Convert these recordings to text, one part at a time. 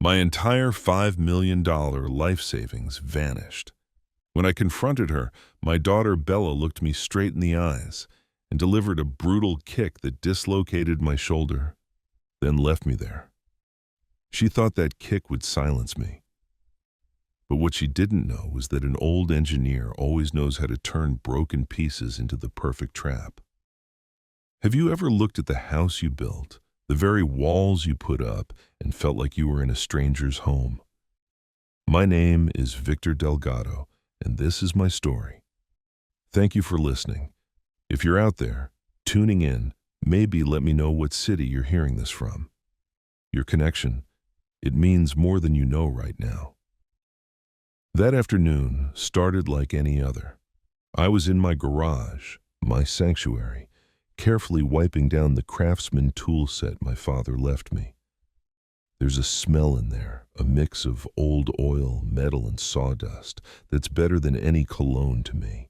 My entire $5 million life savings vanished. When I confronted her, my daughter Bella looked me straight in the eyes and delivered a brutal kick that dislocated my shoulder, then left me there. She thought that kick would silence me. But what she didn't know was that an old engineer always knows how to turn broken pieces into the perfect trap. Have you ever looked at the house you built, the very walls you put up, and felt like you were in a stranger's home? My name is Victor Delgado, and this is my story. Thank you for listening. If you're out there, tuning in, maybe let me know what city you're hearing this from. Your connection, it means more than you know right now. That afternoon started like any other. I was in my garage, my sanctuary, carefully wiping down the craftsman tool set my father left me. There's a smell in there, a mix of old oil, metal, and sawdust that's better than any cologne to me.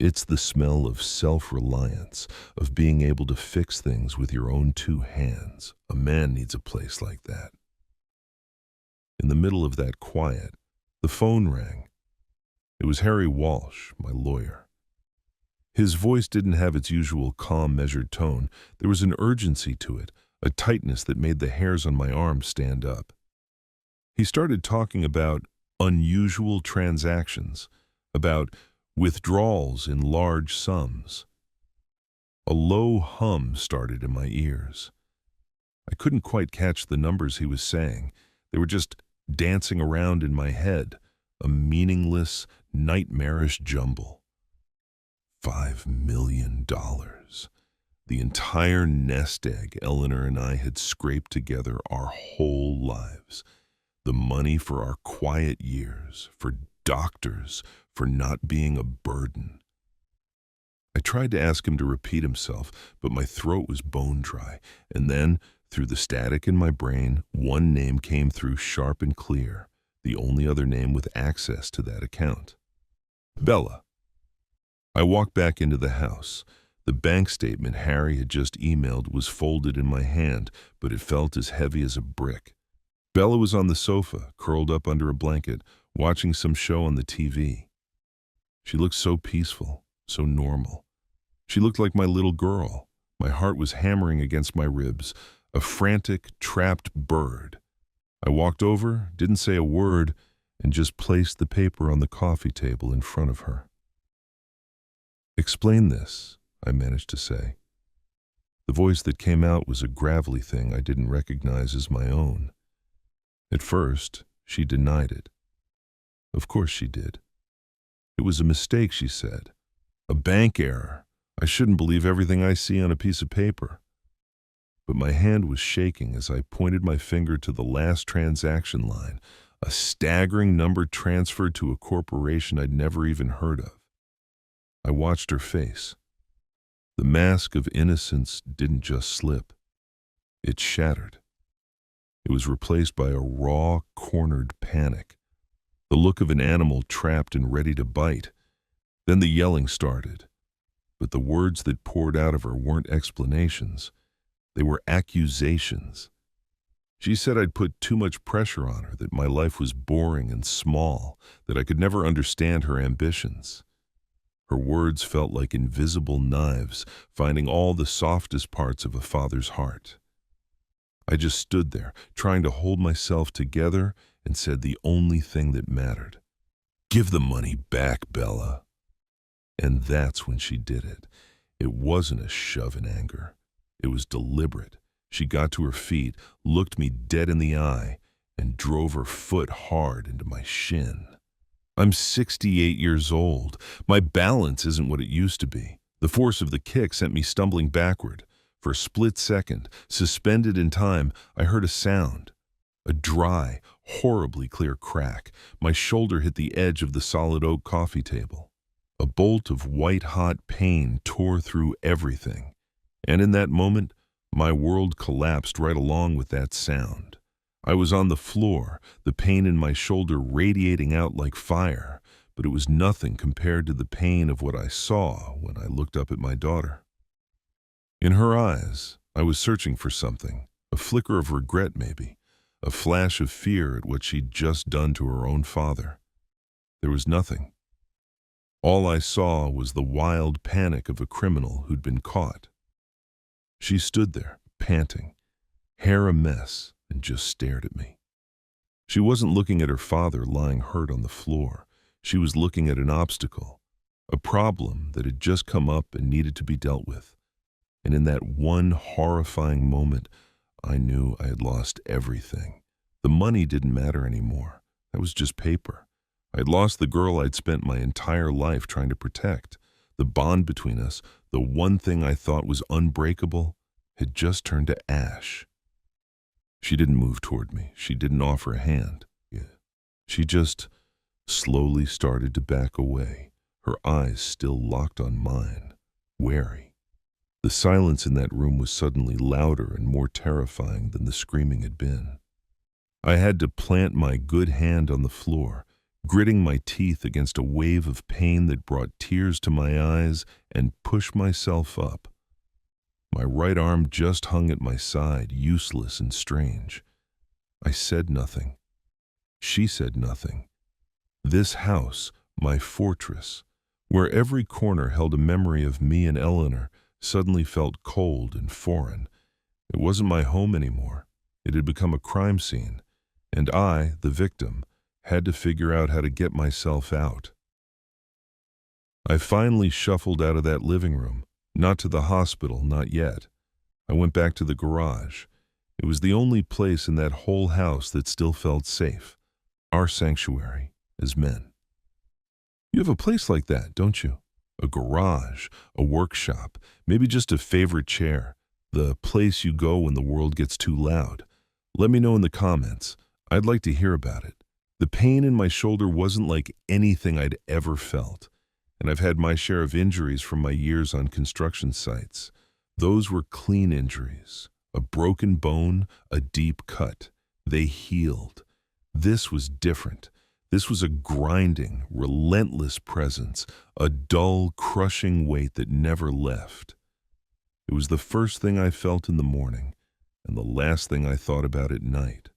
It's the smell of self-reliance, of being able to fix things with your own two hands. A man needs a place like that. In the middle of that quiet, the phone rang. It was Harry Walsh, my lawyer. His voice didn't have its usual calm, measured tone. There was an urgency to it, a tightness that made the hairs on my arms stand up. He started talking about unusual transactions, about withdrawals in large sums. A low hum started in my ears. I couldn't quite catch the numbers he was saying. They were just dancing around in my head, a meaningless, nightmarish jumble. $5 million. The entire nest egg Eleanor and I had scraped together our whole lives. The money for our quiet years, for doctors, for not being a burden. I tried to ask him to repeat himself, but my throat was bone dry, and then, through the static in my brain, one name came through sharp and clear, the only other name with access to that account. Bella. I walked back into the house. The bank statement Harry had just emailed was folded in my hand, but it felt as heavy as a brick. Bella was on the sofa, curled up under a blanket, watching some show on the TV. She looked so peaceful, so normal. She looked like my little girl. My heart was hammering against my ribs, a frantic, trapped bird. I walked over, didn't say a word, and just placed the paper on the coffee table in front of her. "Explain this," I managed to say. The voice that came out was a gravelly thing I didn't recognize as my own. At first, she denied it. Of course she did. It was a mistake, she said. A bank error. I shouldn't believe everything I see on a piece of paper. But my hand was shaking as I pointed my finger to the last transaction line, a staggering number transferred to a corporation I'd never even heard of. I watched her face. The mask of innocence didn't just slip. It shattered. It was replaced by a raw, cornered panic, the look of an animal trapped and ready to bite. Then the yelling started. But the words that poured out of her weren't explanations. They were accusations. She said I'd put too much pressure on her, that my life was boring and small, that I could never understand her ambitions. Her words felt like invisible knives, finding all the softest parts of a father's heart. I just stood there, trying to hold myself together, and said the only thing that mattered. "Give the money back, Bella." And that's when she did it. It wasn't a shove in anger. It was deliberate. She got to her feet, looked me dead in the eye, and drove her foot hard into my shin. I'm 68 years old. My balance isn't what it used to be. The force of the kick sent me stumbling backward. For a split second, suspended in time, I heard a sound. A dry, horribly clear crack. My shoulder hit the edge of the solid oak coffee table. A bolt of white-hot pain tore through everything. And in that moment, my world collapsed right along with that sound. I was on the floor, the pain in my shoulder radiating out like fire, but it was nothing compared to the pain of what I saw when I looked up at my daughter. In her eyes, I was searching for something, a flicker of regret maybe, a flash of fear at what she'd just done to her own father. There was nothing. All I saw was the wild panic of a criminal who'd been caught. She stood there, panting, hair a mess, and just stared at me. She wasn't looking at her father lying hurt on the floor. She was looking at an obstacle, a problem that had just come up and needed to be dealt with. And in that one horrifying moment, I knew I had lost everything. The money didn't matter anymore. That was just paper. I'd lost the girl I'd spent my entire life trying to protect. The bond between us, the one thing I thought was unbreakable, had just turned to ash. She didn't move toward me. She didn't offer a hand. She just slowly started to back away, her eyes still locked on mine, wary. The silence in that room was suddenly louder and more terrifying than the screaming had been. I had to plant my good hand on the floor, gritting my teeth against a wave of pain that brought tears to my eyes, and push myself up. My right arm just hung at my side, useless and strange. I said nothing. She said nothing. This house, my fortress, where every corner held a memory of me and Eleanor, suddenly felt cold and foreign. It wasn't my home anymore. It had become a crime scene, and I, the victim, had to figure out how to get myself out. I finally shuffled out of that living room, not to the hospital, not yet. I went back to the garage. It was the only place in that whole house that still felt safe, our sanctuary as men. You have a place like that, don't you? A garage, a workshop, maybe just a favorite chair, the place you go when the world gets too loud. Let me know in the comments. I'd like to hear about it. The pain in my shoulder wasn't like anything I'd ever felt, and I've had my share of injuries from my years on construction sites. Those were clean injuries, a broken bone, a deep cut. They healed. This was different. This was a grinding, relentless presence, a dull, crushing weight that never left. It was the first thing I felt in the morning, and the last thing I thought about at night.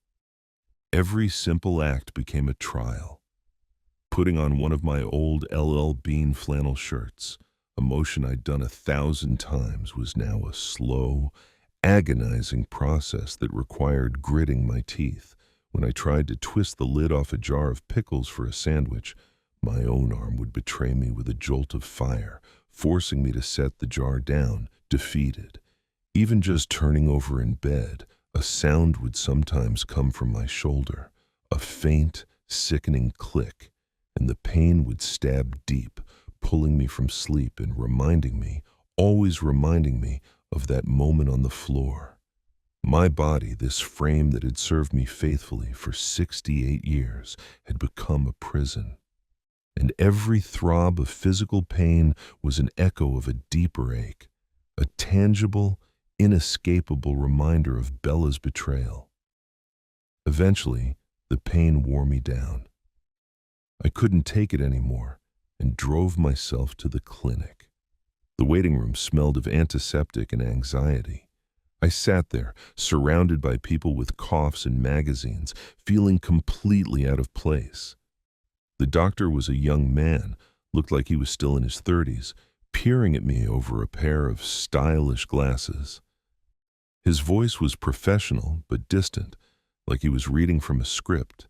Every simple act became a trial. Putting on one of my old LL Bean flannel shirts, a motion I'd done 1,000 times, was now a slow, agonizing process that required gritting my teeth. When I tried to twist the lid off a jar of pickles for a sandwich, my own arm would betray me with a jolt of fire, forcing me to set the jar down, defeated. Even just turning over in bed, a sound would sometimes come from my shoulder, a faint, sickening click, and the pain would stab deep, pulling me from sleep and reminding me, always reminding me, of that moment on the floor. My body, this frame that had served me faithfully for 68 years, had become a prison. And every throb of physical pain was an echo of a deeper ache, a tangible, inescapable reminder of Bella's betrayal. Eventually, the pain wore me down. I couldn't take it anymore and drove myself to the clinic. The waiting room smelled of antiseptic and anxiety. I sat there, surrounded by people with coughs and magazines, feeling completely out of place. The doctor was a young man, looked like he was still in his 30s, peering at me over a pair of stylish glasses. His voice was professional but distant, like he was reading from a script.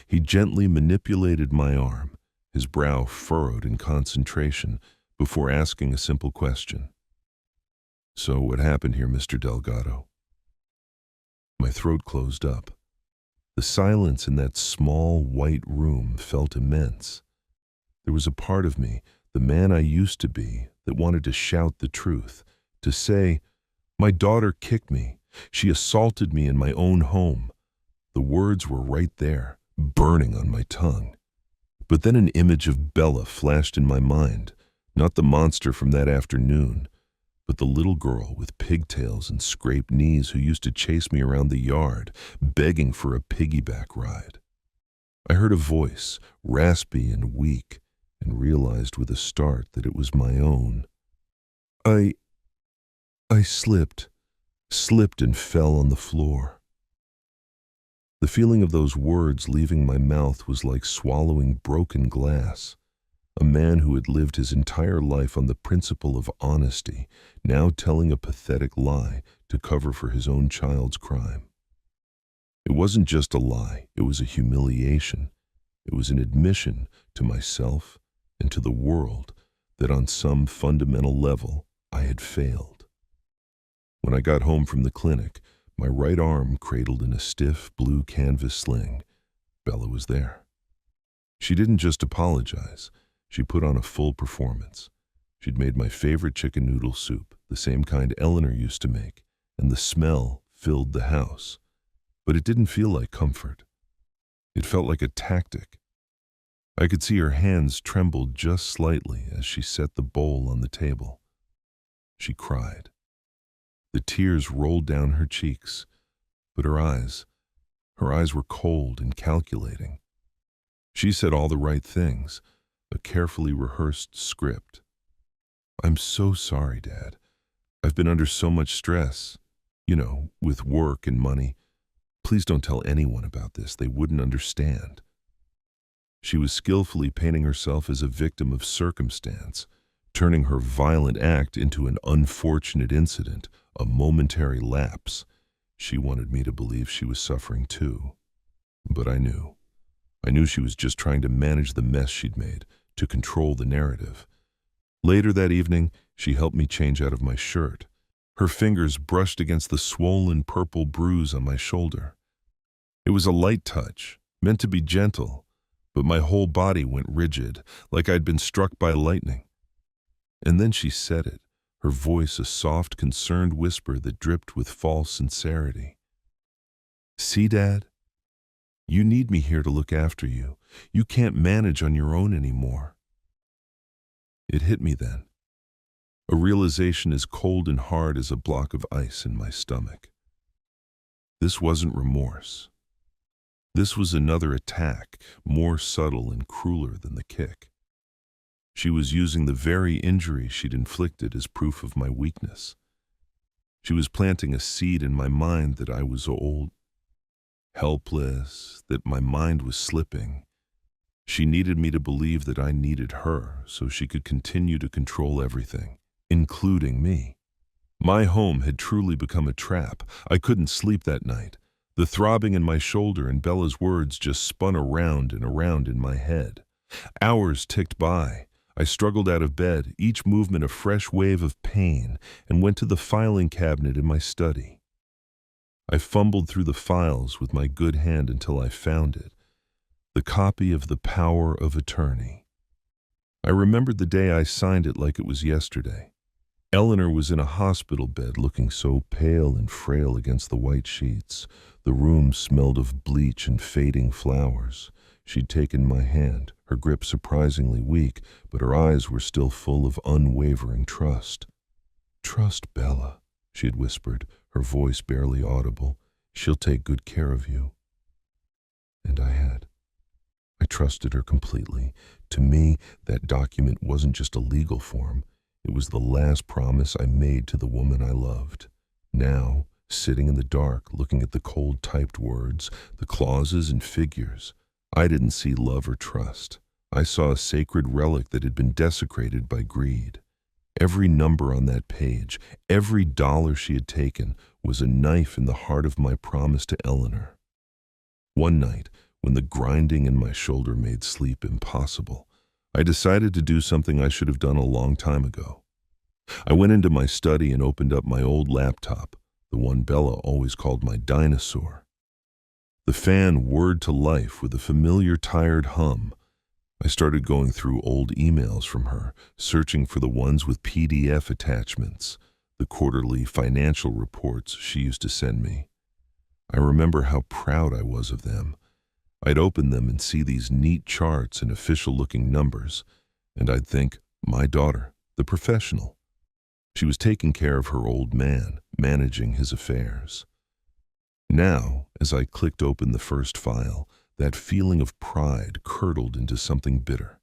He gently manipulated my arm, his brow furrowed in concentration, before asking a simple question. "So what happened here, Mr. Delgado?" My throat closed up. The silence in that small, white room felt immense. There was a part of me, the man I used to be, that wanted to shout the truth, to say, "My daughter kicked me. She assaulted me in my own home." The words were right there, burning on my tongue. But then an image of Bella flashed in my mind, not the monster from that afternoon, but the little girl with pigtails and scraped knees who used to chase me around the yard, begging for a piggyback ride. I heard a voice, raspy and weak, and realized with a start that it was my own. I slipped and fell on the floor. The feeling of those words leaving my mouth was like swallowing broken glass. A man who had lived his entire life on the principle of honesty, now telling a pathetic lie to cover for his own child's crime. It wasn't just a lie, it was a humiliation. It was an admission to myself and to the world that on some fundamental level I had failed. When I got home from the clinic, my right arm cradled in a stiff blue canvas sling, Bella was there. She didn't just apologize, she put on a full performance. She'd made my favorite chicken noodle soup, the same kind Eleanor used to make, and the smell filled the house. But it didn't feel like comfort. It felt like a tactic. I could see her hands tremble just slightly as she set the bowl on the table. She cried. The tears rolled down her cheeks, but her eyes were cold and calculating. She said all the right things, a carefully rehearsed script. "I'm so sorry, Dad. I've been under so much stress, with work and money. Please don't tell anyone about this. They wouldn't understand." She was skillfully painting herself as a victim of circumstance, turning her violent act into an unfortunate incident, a momentary lapse. She wanted me to believe she was suffering too. But I knew she was just trying to manage the mess she'd made, to control the narrative. Later that evening, she helped me change out of my shirt. Her fingers brushed against the swollen purple bruise on my shoulder. It was a light touch, meant to be gentle, but my whole body went rigid, like I'd been struck by lightning. And then she said it, her voice a soft, concerned whisper that dripped with false sincerity. "See, Dad? You need me here to look after you. You can't manage on your own anymore." It hit me then. A realization as cold and hard as a block of ice in my stomach. This wasn't remorse. This was another attack, more subtle and crueler than the kick. She was using the very injury she'd inflicted as proof of my weakness. She was planting a seed in my mind that I was old, helpless, that my mind was slipping. She needed me to believe that I needed her so she could continue to control everything, including me. My home had truly become a trap. I couldn't sleep that night. The throbbing in my shoulder and Bella's words just spun around and around in my head. Hours ticked by. I struggled out of bed, each movement a fresh wave of pain, and went to the filing cabinet in my study. I fumbled through the files with my good hand until I found it, the copy of the power of attorney. I remembered the day I signed it like it was yesterday. Eleanor was in a hospital bed looking so pale and frail against the white sheets. The room smelled of bleach and fading flowers. She'd taken my hand, her grip surprisingly weak, but her eyes were still full of unwavering trust. "Trust Bella," she had whispered, her voice barely audible. "She'll take good care of you." And I had. I trusted her completely. To me, that document wasn't just a legal form. It was the last promise I made to the woman I loved. Now, sitting in the dark, looking at the cold typed words, the clauses and figures, I didn't see love or trust. I saw a sacred relic that had been desecrated by greed. Every number on that page, every dollar she had taken, was a knife in the heart of my promise to Eleanor. One night, when the grinding in my shoulder made sleep impossible, I decided to do something I should have done a long time ago. I went into my study and opened up my old laptop, the one Bella always called my dinosaur. The fan whirred to life with a familiar tired hum. I started going through old emails from her, searching for the ones with PDF attachments, the quarterly financial reports she used to send me. I remember how proud I was of them. I'd open them and see these neat charts and official-looking numbers, and I'd think, my daughter, the professional. She was taking care of her old man, managing his affairs. Now, as I clicked open the first file, that feeling of pride curdled into something bitter.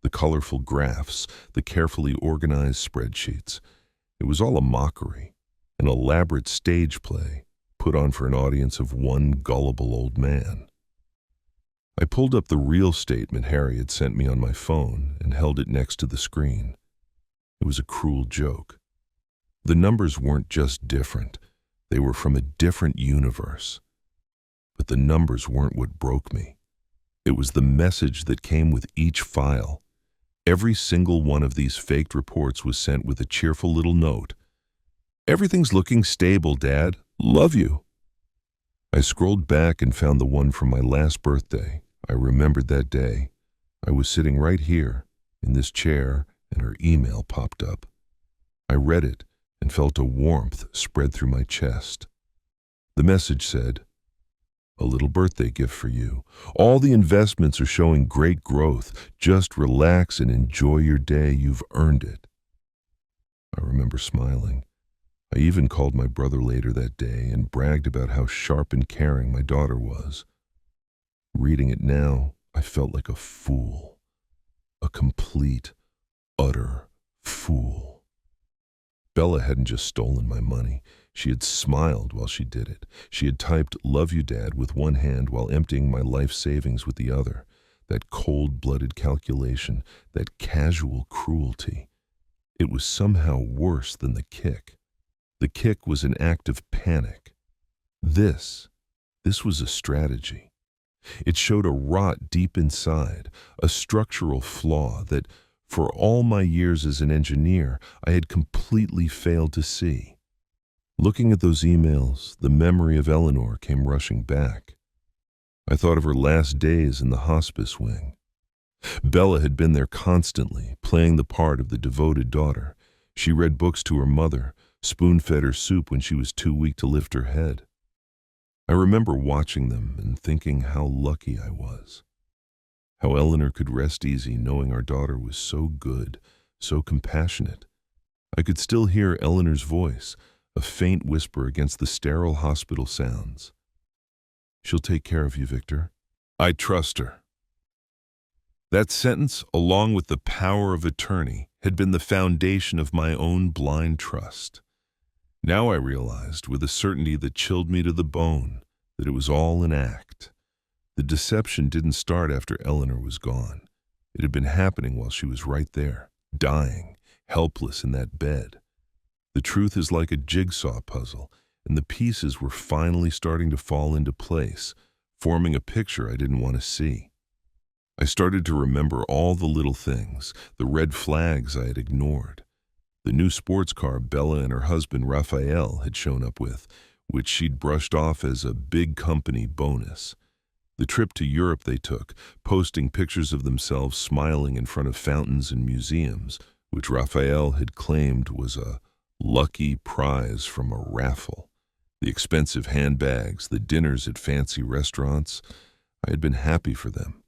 The colorful graphs, the carefully organized spreadsheets. It was all a mockery, an elaborate stage play, put on for an audience of one gullible old man. I pulled up the real statement Harry had sent me on my phone and held it next to the screen. It was a cruel joke. The numbers weren't just different, they were from a different universe. But the numbers weren't what broke me. It was the message that came with each file. Every single one of these faked reports was sent with a cheerful little note. "Everything's looking stable, Dad. Love you." I scrolled back and found the one from my last birthday. I remembered that day. I was sitting right here, in this chair, and her email popped up. I read it and felt a warmth spread through my chest. The message said, "A little birthday gift for you. All the investments are showing great growth. Just relax and enjoy your day. You've earned it." I remember smiling. I even called my brother later that day and bragged about how sharp and caring my daughter was. Reading it now, I felt like a fool. A complete, utter fool. Bella hadn't just stolen my money. She had smiled while she did it. She had typed "Love you, Dad" with one hand while emptying my life savings with the other. That cold-blooded calculation, that casual cruelty. It was somehow worse than the kick. The kick was an act of panic. This was a strategy. It showed a rot deep inside, a structural flaw that, for all my years as an engineer, I had completely failed to see. Looking at those emails, the memory of Eleanor came rushing back. I thought of her last days in the hospice wing. Bella had been there constantly, playing the part of the devoted daughter. She read books to her mother, spoon-fed her soup when she was too weak to lift her head. I remember watching them and thinking how lucky I was. How Eleanor could rest easy knowing our daughter was so good, so compassionate. I could still hear Eleanor's voice, a faint whisper against the sterile hospital sounds. "She'll take care of you, Victor. I trust her." That sentence, along with the power of attorney, had been the foundation of my own blind trust. Now I realized, with a certainty that chilled me to the bone, that it was all an act. The deception didn't start after Eleanor was gone. It had been happening while she was right there, dying, helpless in that bed. The truth is like a jigsaw puzzle, and the pieces were finally starting to fall into place, forming a picture I didn't want to see. I started to remember all the little things, the red flags I had ignored. The new sports car Bella and her husband Raphael had shown up with, which she'd brushed off as a big company bonus. The trip to Europe they took, posting pictures of themselves smiling in front of fountains and museums, which Raphael had claimed was a lucky prize from a raffle. The expensive handbags, the dinners at fancy restaurants. I had been happy for them.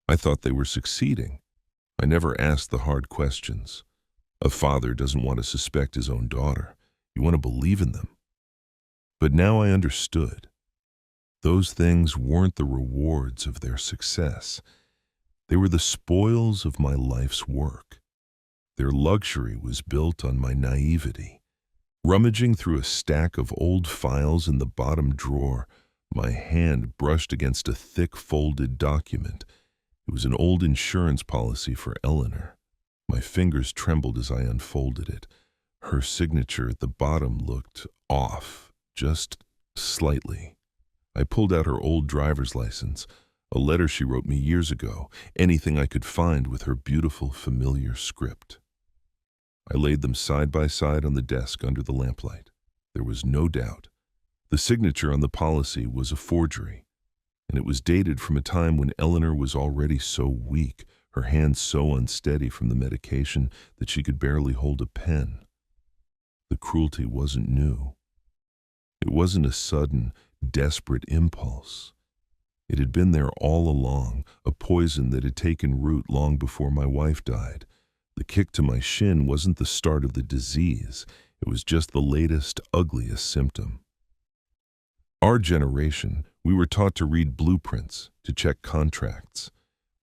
I thought they were succeeding. I never asked the hard questions. A father doesn't want to suspect his own daughter. You want to believe in them. But now I understood. Those things weren't the rewards of their success. They were the spoils of my life's work. Their luxury was built on my naivety. Rummaging through a stack of old files in the bottom drawer, my hand brushed against a thick folded document. It was an old insurance policy for Eleanor. My fingers trembled as I unfolded it. Her signature at the bottom looked off, just slightly. I pulled out her old driver's license, a letter she wrote me years ago, anything I could find with her beautiful, familiar script. I laid them side by side on the desk under the lamplight. There was no doubt. The signature on the policy was a forgery, and it was dated from a time when Eleanor was already so weak, her hands so unsteady from the medication that she could barely hold a pen. The cruelty wasn't new. It wasn't a sudden, desperate impulse. It had been there all along, a poison that had taken root long before my wife died. The kick to my shin wasn't the start of the disease. It was just the latest, ugliest symptom. Our generation, we were taught to read blueprints, to check contracts.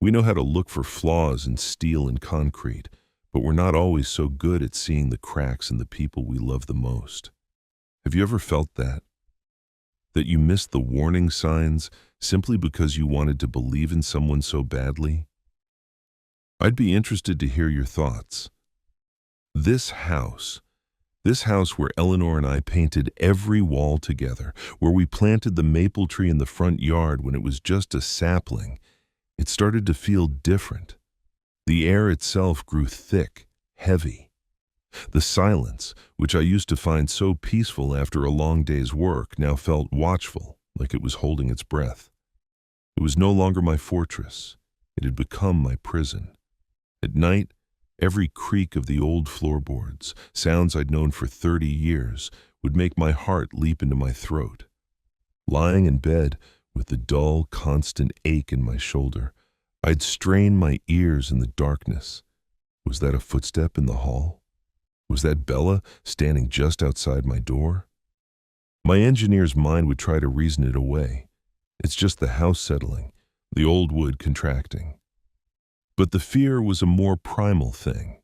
We know how to look for flaws in steel and concrete, but we're not always so good at seeing the cracks in the people we love the most. Have you ever felt that? That you missed the warning signs simply because you wanted to believe in someone so badly? I'd be interested to hear your thoughts. This house, this house where Eleanor and I painted every wall together, where we planted the maple tree in the front yard when it was just a sapling, it started to feel different. The air itself grew thick, heavy. The silence, which I used to find so peaceful after a long day's work, now felt watchful, like it was holding its breath. It was no longer my fortress. It had become my prison. At night, every creak of the old floorboards, sounds I'd known for 30 years, would make my heart leap into my throat. Lying in bed, with the dull, constant ache in my shoulder, I'd strain my ears in the darkness. Was that a footstep in the hall? Was that Bella standing just outside my door? My engineer's mind would try to reason it away. It's just the house settling, the old wood contracting. But the fear was a more primal thing.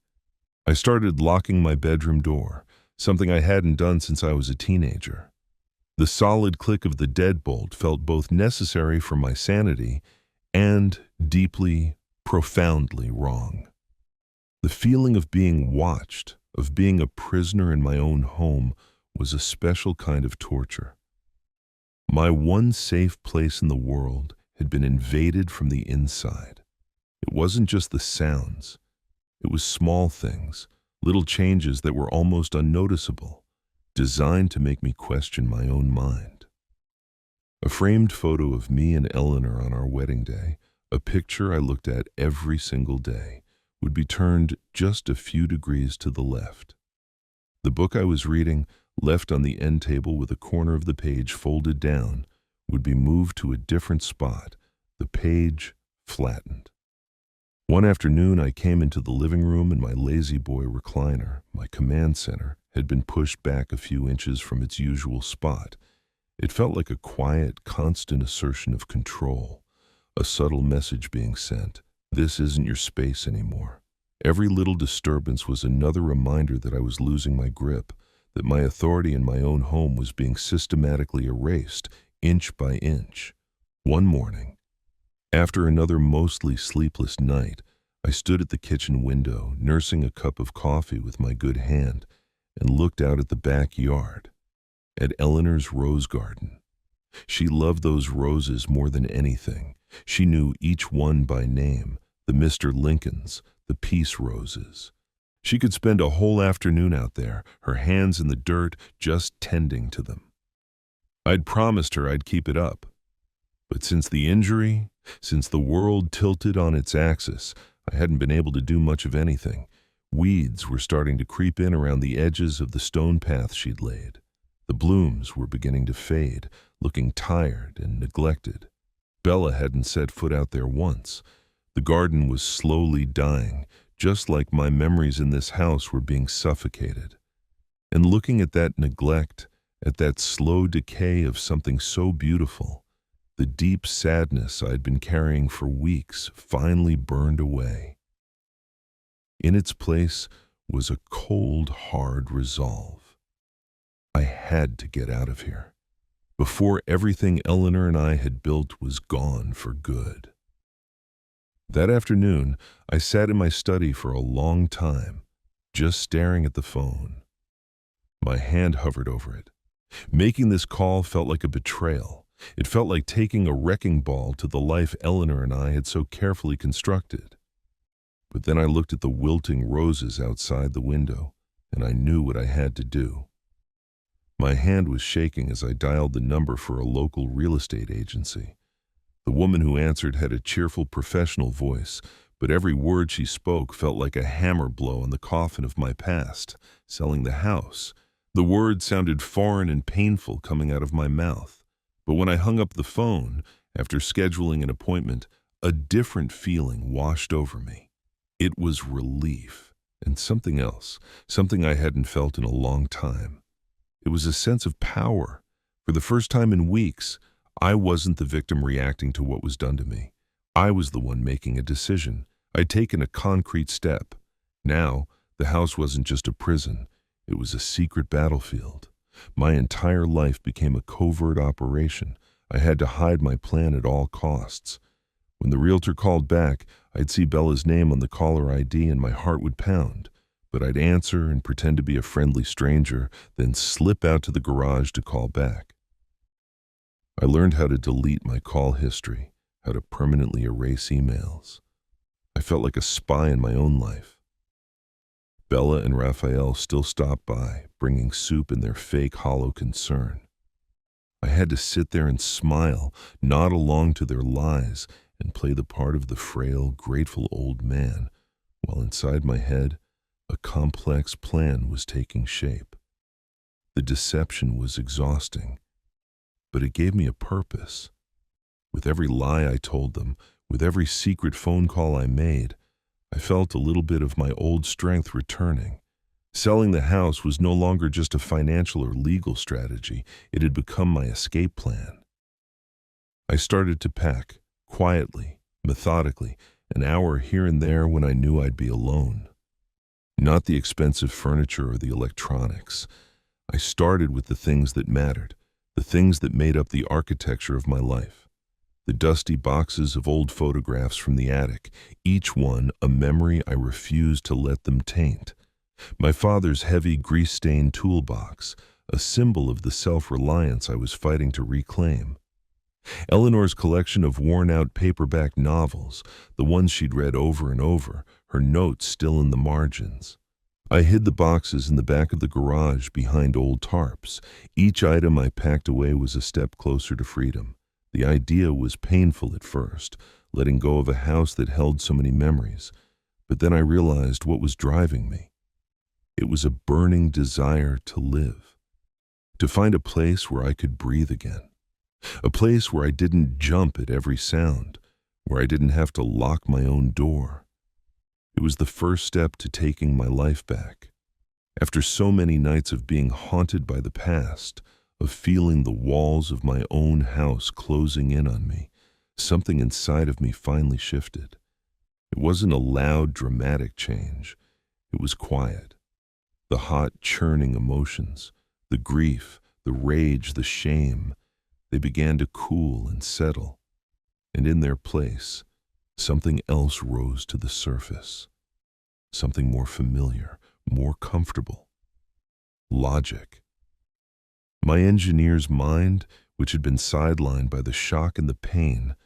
I started locking my bedroom door, something I hadn't done since I was a teenager. The solid click of the deadbolt felt both necessary for my sanity and deeply, profoundly wrong. The feeling of being watched, of being a prisoner in my own home, was a special kind of torture. My one safe place in the world had been invaded from the inside. It wasn't just the sounds. It was small things, little changes that were almost unnoticeable, designed to make me question my own mind. A framed photo of me and Eleanor on our wedding day, a picture I looked at every single day, would be turned just a few degrees to the left. The book I was reading, left on the end table with a corner of the page folded down, would be moved to a different spot, the page flattened. One afternoon, I came into the living room and my lazy boy recliner, my command center, had been pushed back a few inches from its usual spot. It felt like a quiet, constant assertion of control, a subtle message being sent. This isn't your space anymore. Every little disturbance was another reminder that I was losing my grip, that my authority in my own home was being systematically erased, inch by inch. One morning, after another mostly sleepless night, I stood at the kitchen window, nursing a cup of coffee with my good hand, and looked out at the backyard, at Eleanor's rose garden. She loved those roses more than anything. She knew each one by name, the Mr. Lincolns, the peace roses. She could spend a whole afternoon out there, her hands in the dirt, just tending to them. I'd promised her I'd keep it up. But since the injury, since the world tilted on its axis, I hadn't been able to do much of anything. Weeds were starting to creep in around the edges of the stone path she'd laid. The blooms were beginning to fade, looking tired and neglected. Bella hadn't set foot out there once. The garden was slowly dying, just like my memories in this house were being suffocated. And looking at that neglect, at that slow decay of something so beautiful, the deep sadness I'd been carrying for weeks finally burned away. In its place was a cold, hard resolve. I had to get out of here, before everything Eleanor and I had built was gone for good. That afternoon, I sat in my study for a long time, just staring at the phone. My hand hovered over it. Making this call felt like a betrayal. It felt like taking a wrecking ball to the life Eleanor and I had so carefully constructed. But then I looked at the wilting roses outside the window, and I knew what I had to do. My hand was shaking as I dialed the number for a local real estate agency. The woman who answered had a cheerful, professional voice, but every word she spoke felt like a hammer blow on the coffin of my past, selling the house. The words sounded foreign and painful coming out of my mouth. But when I hung up the phone, after scheduling an appointment, a different feeling washed over me. It was relief, and something else, something I hadn't felt in a long time. It was a sense of power. For the first time in weeks, I wasn't the victim reacting to what was done to me. I was the one making a decision. I'd taken a concrete step. Now, the house wasn't just a prison. It was a secret battlefield. My entire life became a covert operation. I had to hide my plan at all costs. When the realtor called back, I'd see Bella's name on the caller ID and my heart would pound. But I'd answer and pretend to be a friendly stranger, then slip out to the garage to call back. I learned how to delete my call history, how to permanently erase emails. I felt like a spy in my own life. Bella and Raphael still stopped by, bringing soup in their fake hollow concern. I had to sit there and smile, nod along to their lies, and play the part of the frail, grateful old man, while inside my head, a complex plan was taking shape. The deception was exhausting, but it gave me a purpose. With every lie I told them, with every secret phone call I made, I felt a little bit of my old strength returning. Selling the house was no longer just a financial or legal strategy, it had become my escape plan. I started to pack, quietly, methodically, an hour here and there when I knew I'd be alone. Not the expensive furniture or the electronics. I started with the things that mattered, the things that made up the architecture of my life. The dusty boxes of old photographs from the attic, each one a memory I refused to let them taint. My father's heavy, grease-stained toolbox, a symbol of the self-reliance I was fighting to reclaim. Eleanor's collection of worn-out paperback novels, the ones she'd read over and over, her notes still in the margins. I hid the boxes in the back of the garage behind old tarps. Each item I packed away was a step closer to freedom. The idea was painful at first, letting go of a house that held so many memories. But then I realized what was driving me. It was a burning desire to live, to find a place where I could breathe again, a place where I didn't jump at every sound, where I didn't have to lock my own door. It was the first step to taking my life back. After so many nights of being haunted by the past, of feeling the walls of my own house closing in on me, something inside of me finally shifted. It wasn't a loud, dramatic change. It was quiet. The hot, churning emotions, the grief, the rage, the shame, they began to cool and settle. And in their place, something else rose to the surface. Something more familiar, more comfortable. Logic. My engineer's mind, which had been sidelined by the shock and the pain,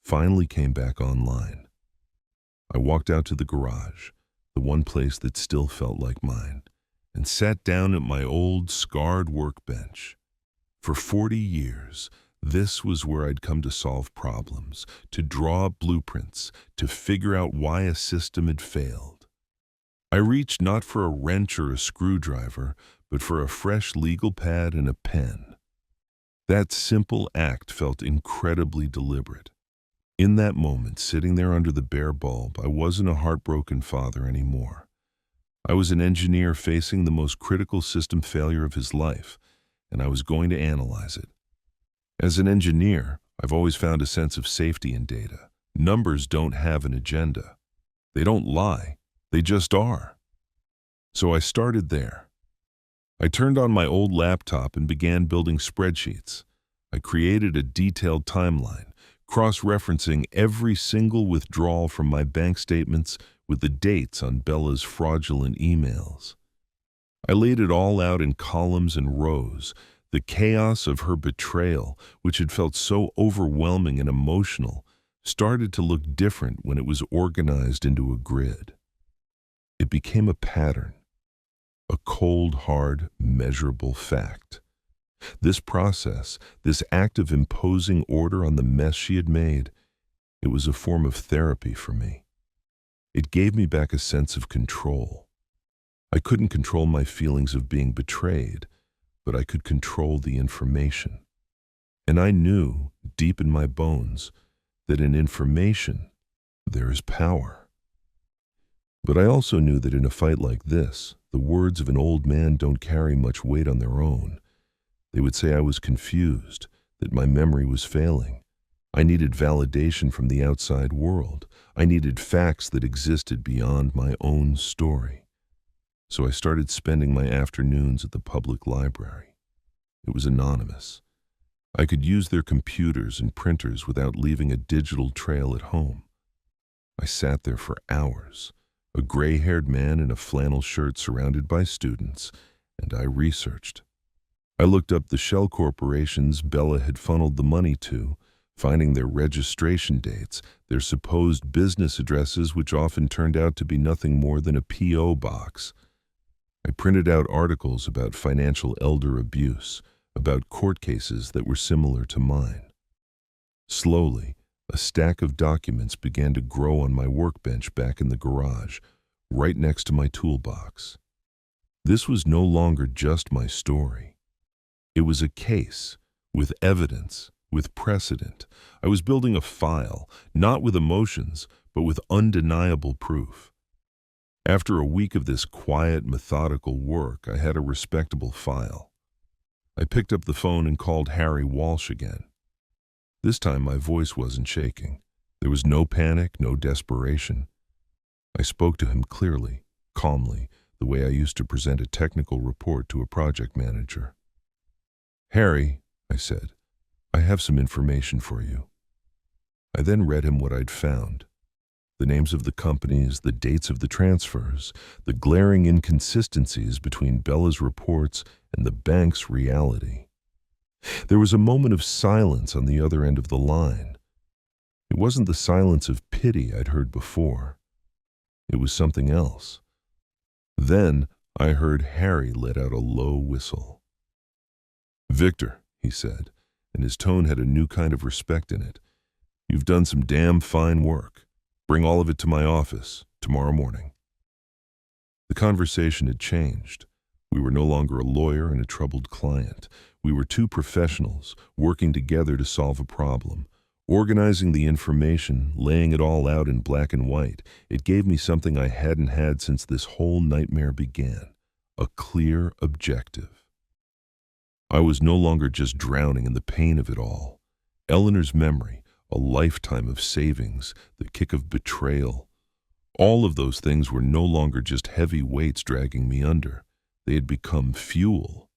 finally came back online. I walked out to the garage, the one place that still felt like mine, and sat down at my old, scarred workbench. For 40 years, this was where I'd come to solve problems, to draw up blueprints, to figure out why a system had failed. I reached not for a wrench or a screwdriver, but for a fresh legal pad and a pen. That simple act felt incredibly deliberate. In that moment, sitting there under the bare bulb, I wasn't a heartbroken father anymore. I was an engineer facing the most critical system failure of his life, and I was going to analyze it. As an engineer, I've always found a sense of safety in data. Numbers don't have an agenda. They don't lie. They just are. So I started there. I turned on my old laptop and began building spreadsheets. I created a detailed timeline, cross-referencing every single withdrawal from my bank statements with the dates on Bella's fraudulent emails. I laid it all out in columns and rows. The chaos of her betrayal, which had felt so overwhelming and emotional, started to look different when it was organized into a grid. It became a pattern, a cold, hard, measurable fact. This process, this act of imposing order on the mess she had made, it was a form of therapy for me. It gave me back a sense of control. I couldn't control my feelings of being betrayed, but I could control the information. And I knew, deep in my bones, that in information, there is power. But I also knew that in a fight like this, the words of an old man don't carry much weight on their own. They would say I was confused, that my memory was failing. I needed validation from the outside world. I needed facts that existed beyond my own story. So I started spending my afternoons at the public library. It was anonymous. I could use their computers and printers without leaving a digital trail at home. I sat there for hours, a gray-haired man in a flannel shirt surrounded by students, and I researched. I looked up the shell corporations Bella had funneled the money to, finding their registration dates, their supposed business addresses, which often turned out to be nothing more than a P.O. box. I printed out articles about financial elder abuse, about court cases that were similar to mine. Slowly, a stack of documents began to grow on my workbench back in the garage, right next to my toolbox. This was no longer just my story. It was a case, with evidence, with precedent. I was building a file, not with emotions, but with undeniable proof. After a week of this quiet, methodical work, I had a respectable file. I picked up the phone and called Harry Walsh again. This time my voice wasn't shaking. There was no panic, no desperation. I spoke to him clearly, calmly, the way I used to present a technical report to a project manager. "Harry," I said, "I have some information for you." I then read him what I'd found. The names of the companies, the dates of the transfers, the glaring inconsistencies between Bella's reports and the bank's reality. There was a moment of silence on the other end of the line. It wasn't the silence of pity I'd heard before. It was something else. Then I heard Harry let out a low whistle. "Victor," he said, and his tone had a new kind of respect in it, "you've done some damn fine work. Bring all of it to my office tomorrow morning." The conversation had changed. We were no longer a lawyer and a troubled client. We were two professionals working together to solve a problem. Organizing the information, laying it all out in black and white, it gave me something I hadn't had since this whole nightmare began, a clear objective. I was no longer just drowning in the pain of it all. Eleanor's memory, a lifetime of savings, the kick of betrayal. All of those things were no longer just heavy weights dragging me under. They had become fuel.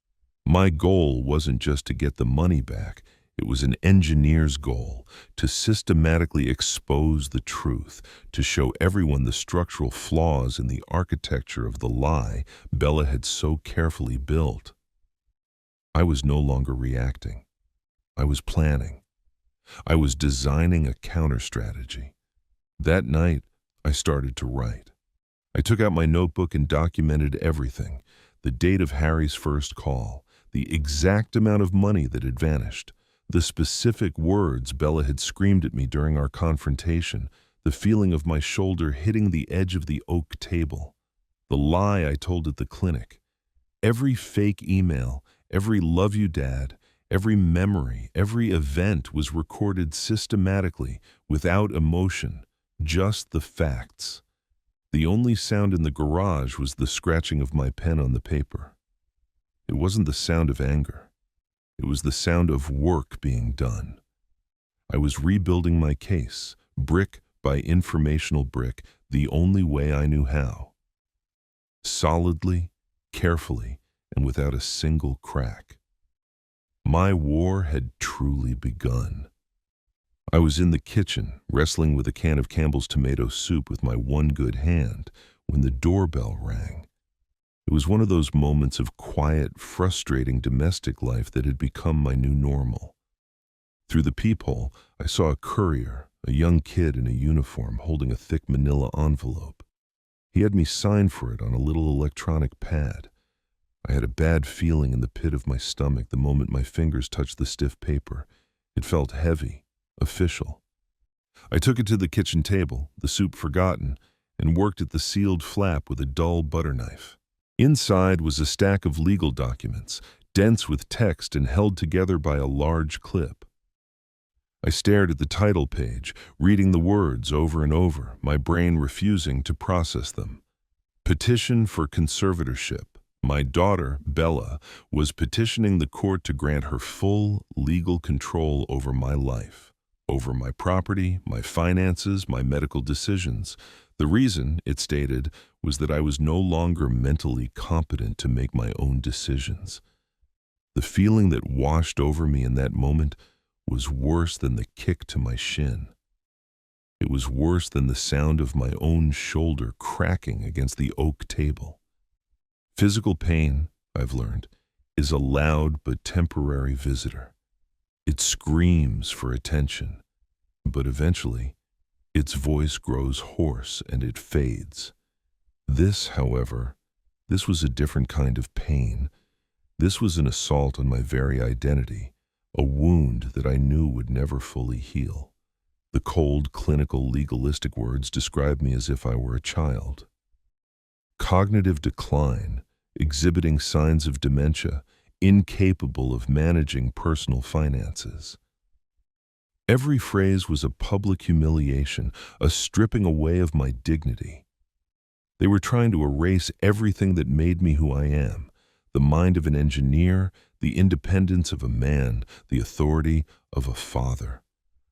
My goal wasn't just to get the money back. It was an engineer's goal, to systematically expose the truth, to show everyone the structural flaws in the architecture of the lie Bella had so carefully built. I was no longer reacting. I was planning. I was designing a counter-strategy. That night, I started to write. I took out my notebook and documented everything: the date of Harry's first call, the exact amount of money that had vanished, the specific words Bella had screamed at me during our confrontation, the feeling of my shoulder hitting the edge of the oak table, the lie I told at the clinic. Every fake email, every "love you, Dad," every memory, every event was recorded systematically, without emotion, just the facts. The only sound in the garage was the scratching of my pen on the paper. It wasn't the sound of anger. It was the sound of work being done. I was rebuilding my case, brick by informational brick, the only way I knew how. Solidly, carefully, and without a single crack. My war had truly begun. I was in the kitchen, wrestling with a can of Campbell's tomato soup with my one good hand, when the doorbell rang. It was one of those moments of quiet, frustrating domestic life that had become my new normal. Through the peephole, I saw a courier, a young kid in a uniform, holding a thick manila envelope. He had me sign for it on a little electronic pad. I had a bad feeling in the pit of my stomach the moment my fingers touched the stiff paper. It felt heavy, official. I took it to the kitchen table, the soup forgotten, and worked at the sealed flap with a dull butter knife. Inside was a stack of legal documents, dense with text and held together by a large clip. I stared at the title page, reading the words over and over, my brain refusing to process them. Petition for conservatorship. My daughter, Bella, was petitioning the court to grant her full legal control over my life, over my property, my finances, my medical decisions. The reason, it stated, was that I was no longer mentally competent to make my own decisions. The feeling that washed over me in that moment was worse than the kick to my shin. It was worse than the sound of my own shoulder cracking against the oak table. Physical pain, I've learned, is a loud but temporary visitor. It screams for attention, but eventually, its voice grows hoarse and it fades. This, however, this was a different kind of pain. This was an assault on my very identity, a wound that I knew would never fully heal. The cold, clinical, legalistic words described me as if I were a child. Cognitive decline, exhibiting signs of dementia, incapable of managing personal finances. Every phrase was a public humiliation, a stripping away of my dignity. They were trying to erase everything that made me who I am, the mind of an engineer, the independence of a man, the authority of a father.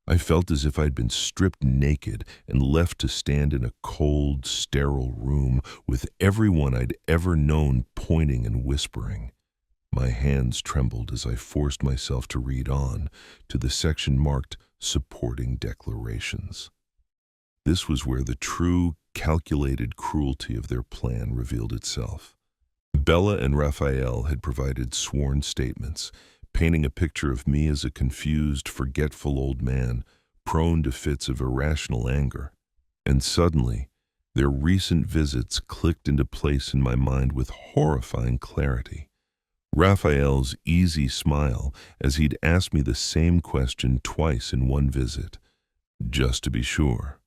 I felt as if I'd been stripped naked and left to stand in a cold, sterile room with everyone I'd ever known pointing and whispering. My hands trembled as I forced myself to read on to the section marked Supporting Declarations. This was where the true, calculated cruelty of their plan revealed itself. Bella and Raphael had provided sworn statements, painting a picture of me as a confused, forgetful old man, prone to fits of irrational anger. And suddenly, their recent visits clicked into place in my mind with horrifying clarity. Raphael's easy smile as he'd asked me the same question twice in one visit, just to be sure.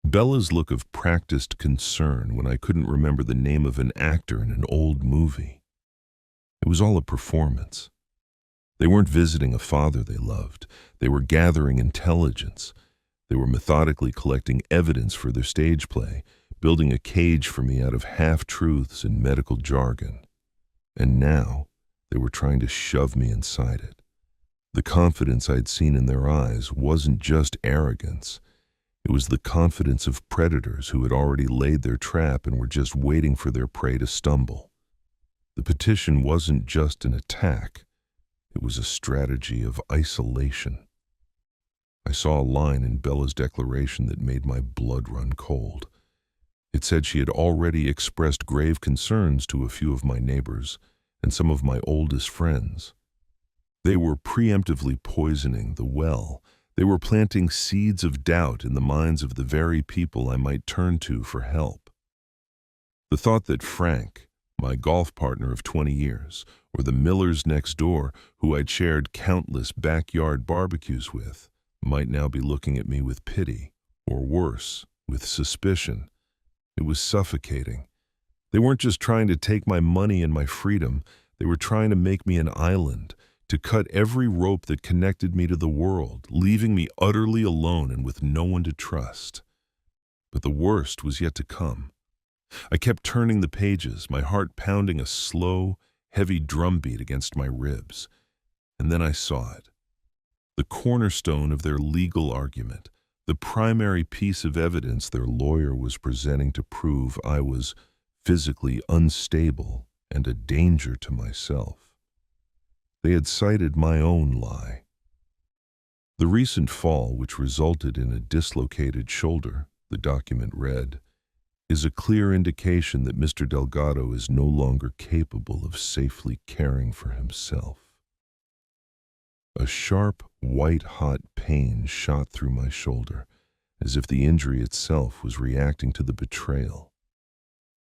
Bella's look of practiced concern when I couldn't remember the name of an actor in an old movie. It was all a performance. They weren't visiting a father they loved. They were gathering intelligence. They were methodically collecting evidence for their stage play, building a cage for me out of half-truths and medical jargon. And now, they were trying to shove me inside it. The confidence I'd seen in their eyes wasn't just arrogance. It was the confidence of predators who had already laid their trap and were just waiting for their prey to stumble. The petition wasn't just an attack. It was a strategy of isolation. I saw a line in Bella's declaration that made my blood run cold. It said she had already expressed grave concerns to a few of my neighbors and some of my oldest friends. They were preemptively poisoning the well. They were planting seeds of doubt in the minds of the very people I might turn to for help. The thought that Frank, my golf partner of 20 years, or the Millers next door who I'd shared countless backyard barbecues with, might now be looking at me with pity, or worse, with suspicion. It was suffocating. They weren't just trying to take my money and my freedom, they were trying to make me an island, to cut every rope that connected me to the world, leaving me utterly alone and with no one to trust. But the worst was yet to come. I kept turning the pages, my heart pounding a slow, heavy drumbeat against my ribs. And then I saw it. The cornerstone of their legal argument, the primary piece of evidence their lawyer was presenting to prove I was physically unstable and a danger to myself. They had cited my own lie. The recent fall, which resulted in a dislocated shoulder, the document read, is a clear indication that Mr. Delgado is no longer capable of safely caring for himself. A sharp, white-hot pain shot through my shoulder, as if the injury itself was reacting to the betrayal.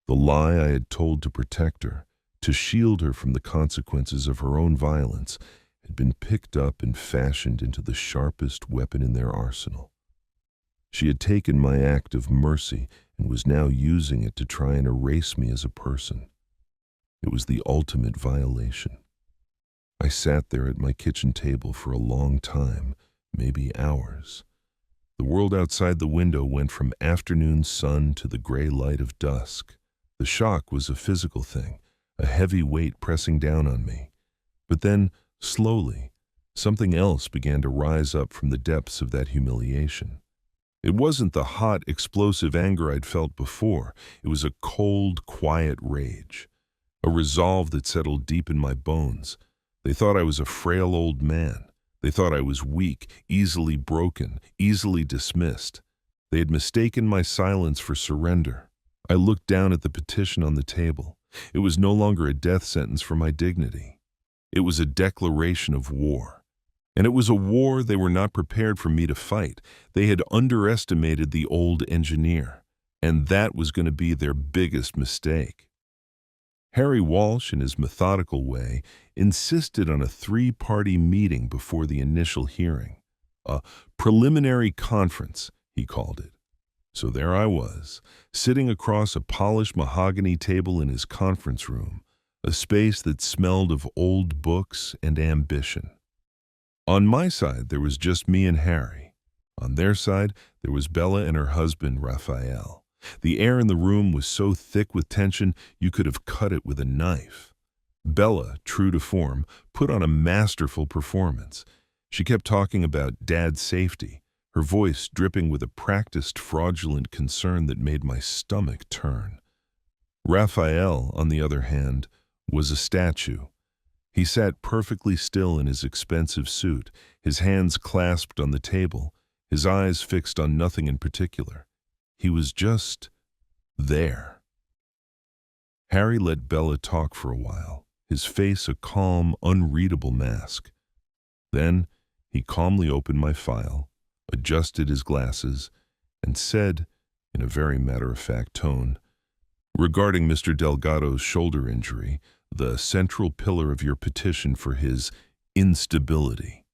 The lie I had told to protect her, to shield her from the consequences of her own violence, had been picked up and fashioned into the sharpest weapon in their arsenal. She had taken my act of mercy and was now using it to try and erase me as a person. It was the ultimate violation. I sat there at my kitchen table for a long time, maybe hours. The world outside the window went from afternoon sun to the gray light of dusk. The shock was a physical thing, a heavy weight pressing down on me. But then, slowly, something else began to rise up from the depths of that humiliation. It wasn't the hot, explosive anger I'd felt before. It was a cold, quiet rage, a resolve that settled deep in my bones, They thought I was a frail old man. They thought I was weak, easily broken, easily dismissed. They had mistaken my silence for surrender. I looked down at the petition on the table. It was no longer a death sentence for my dignity. It was a declaration of war. And it was a war they were not prepared for me to fight. They had underestimated the old engineer. And that was going to be their biggest mistake. Harry Walsh, in his methodical way, insisted on a three-party meeting before the initial hearing. A preliminary conference, he called it. So there I was, sitting across a polished mahogany table in his conference room, a space that smelled of old books and ambition. On my side, there was just me and Harry. On their side, there was Bella and her husband, Raphael. The air in the room was so thick with tension, you could have cut it with a knife. Bella, true to form, put on a masterful performance. She kept talking about Dad's safety, her voice dripping with a practiced fraudulent concern that made my stomach turn. Raphael, on the other hand, was a statue. He sat perfectly still in his expensive suit, his hands clasped on the table, his eyes fixed on nothing in particular. He was just there. Harry let Bella talk for a while, his face a calm, unreadable mask. Then he calmly opened my file, adjusted his glasses, and said, in a very matter-of-fact tone, "Regarding Mr. Delgado's shoulder injury, the central pillar of your petition for his instability.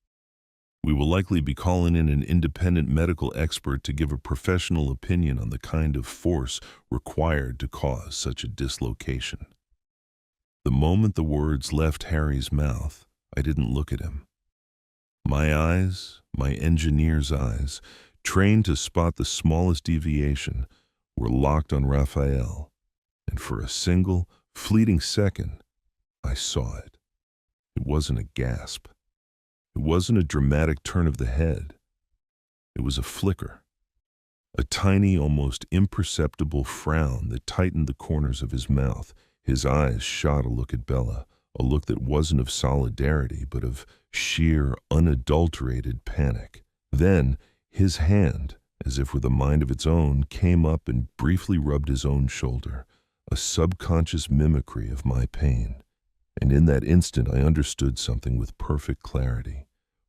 We will likely be calling in an independent medical expert to give a professional opinion on the kind of force required to cause such a dislocation." The moment the words left Harry's mouth, I didn't look at him. My eyes, my engineer's eyes, trained to spot the smallest deviation, were locked on Raphael, and for a single, fleeting second, I saw it. It wasn't a gasp. It wasn't a dramatic turn of the head. It was a flicker, a tiny, almost imperceptible frown that tightened the corners of his mouth. His eyes shot a look at Bella, a look that wasn't of solidarity, but of sheer, unadulterated panic. Then his hand, as if with a mind of its own, came up and briefly rubbed his own shoulder, a subconscious mimicry of my pain. And in that instant I understood something with perfect clarity.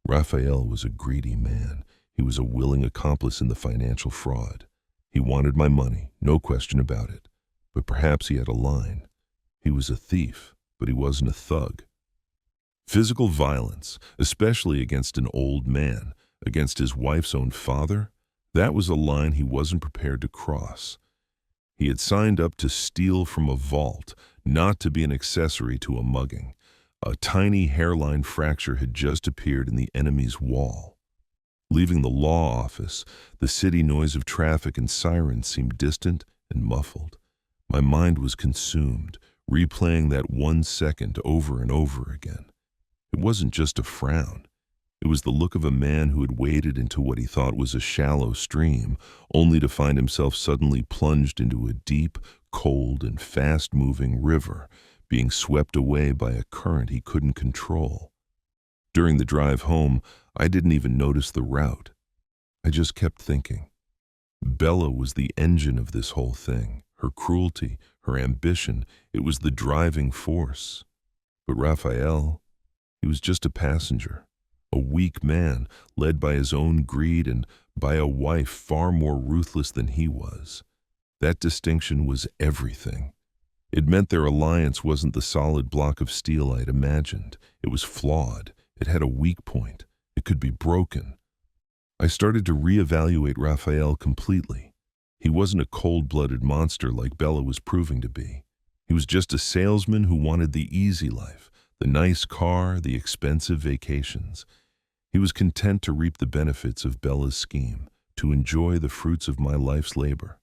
Raphael was a greedy man. He was a willing accomplice in the financial fraud. He wanted my money, no question about it. But perhaps he had a line. He was a thief, but he wasn't a thug. Physical violence, especially against an old man, against his wife's own father, that was a line he wasn't prepared to cross. He had signed up to steal from a vault, not to be an accessory to a mugging. A tiny hairline fracture had just appeared in the enemy's wall. Leaving the law office, the city noise of traffic and sirens seemed distant and muffled. My mind was consumed, replaying that 1 second over and over again. It wasn't just a frown. It was the look of a man who had waded into what he thought was a shallow stream, only to find himself suddenly plunged into a deep, cold, and fast-moving river, being swept away by a current he couldn't control. During the drive home, I didn't even notice the route. I just kept thinking. Bella was the engine of this whole thing. Her cruelty, her ambition, it was the driving force. But Raphael, he was just a passenger. A weak man, led by his own greed and by a wife far more ruthless than he was. That distinction was everything. It meant their alliance wasn't the solid block of steel I'd imagined. It was flawed. It had a weak point. It could be broken. I started to reevaluate Raphael completely. He wasn't a cold-blooded monster like Bella was proving to be. He was just a salesman who wanted the easy life, the nice car, the expensive vacations. He was content to reap the benefits of Bella's scheme, to enjoy the fruits of my life's labor.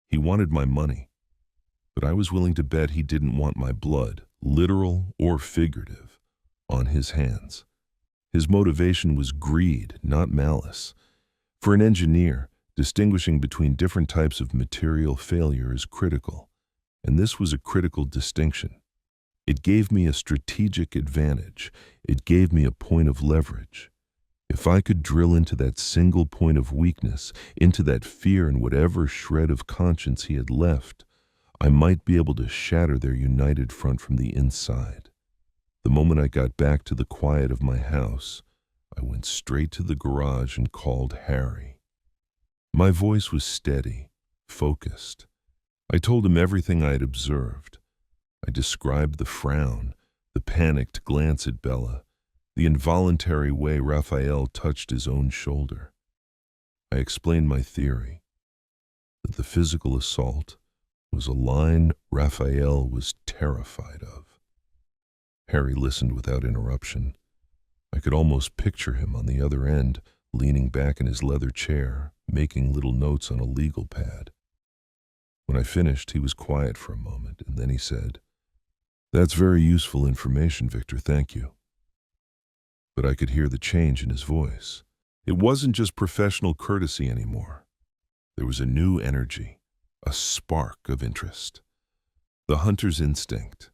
He wanted my money, but I was willing to bet he didn't want my blood, literal or figurative, on his hands. His motivation was greed, not malice. For an engineer, distinguishing between different types of material failure is critical, and this was a critical distinction. It gave me a strategic advantage. It gave me a point of leverage. If I could drill into that single point of weakness, into that fear and whatever shred of conscience he had left, I might be able to shatter their united front from the inside. The moment I got back to the quiet of my house, I went straight to the garage and called Harry. My voice was steady, focused. I told him everything I had observed. I described the frown, the panicked glance at Bella, the involuntary way Raphael touched his own shoulder. I explained my theory, that the physical assault was a line Raphael was terrified of. Harry listened without interruption. I could almost picture him on the other end, leaning back in his leather chair, making little notes on a legal pad. When I finished, he was quiet for a moment, and then he said, "That's very useful information, Victor, thank you." But I could hear the change in his voice. It wasn't just professional courtesy anymore. There was a new energy, a spark of interest. The hunter's instinct.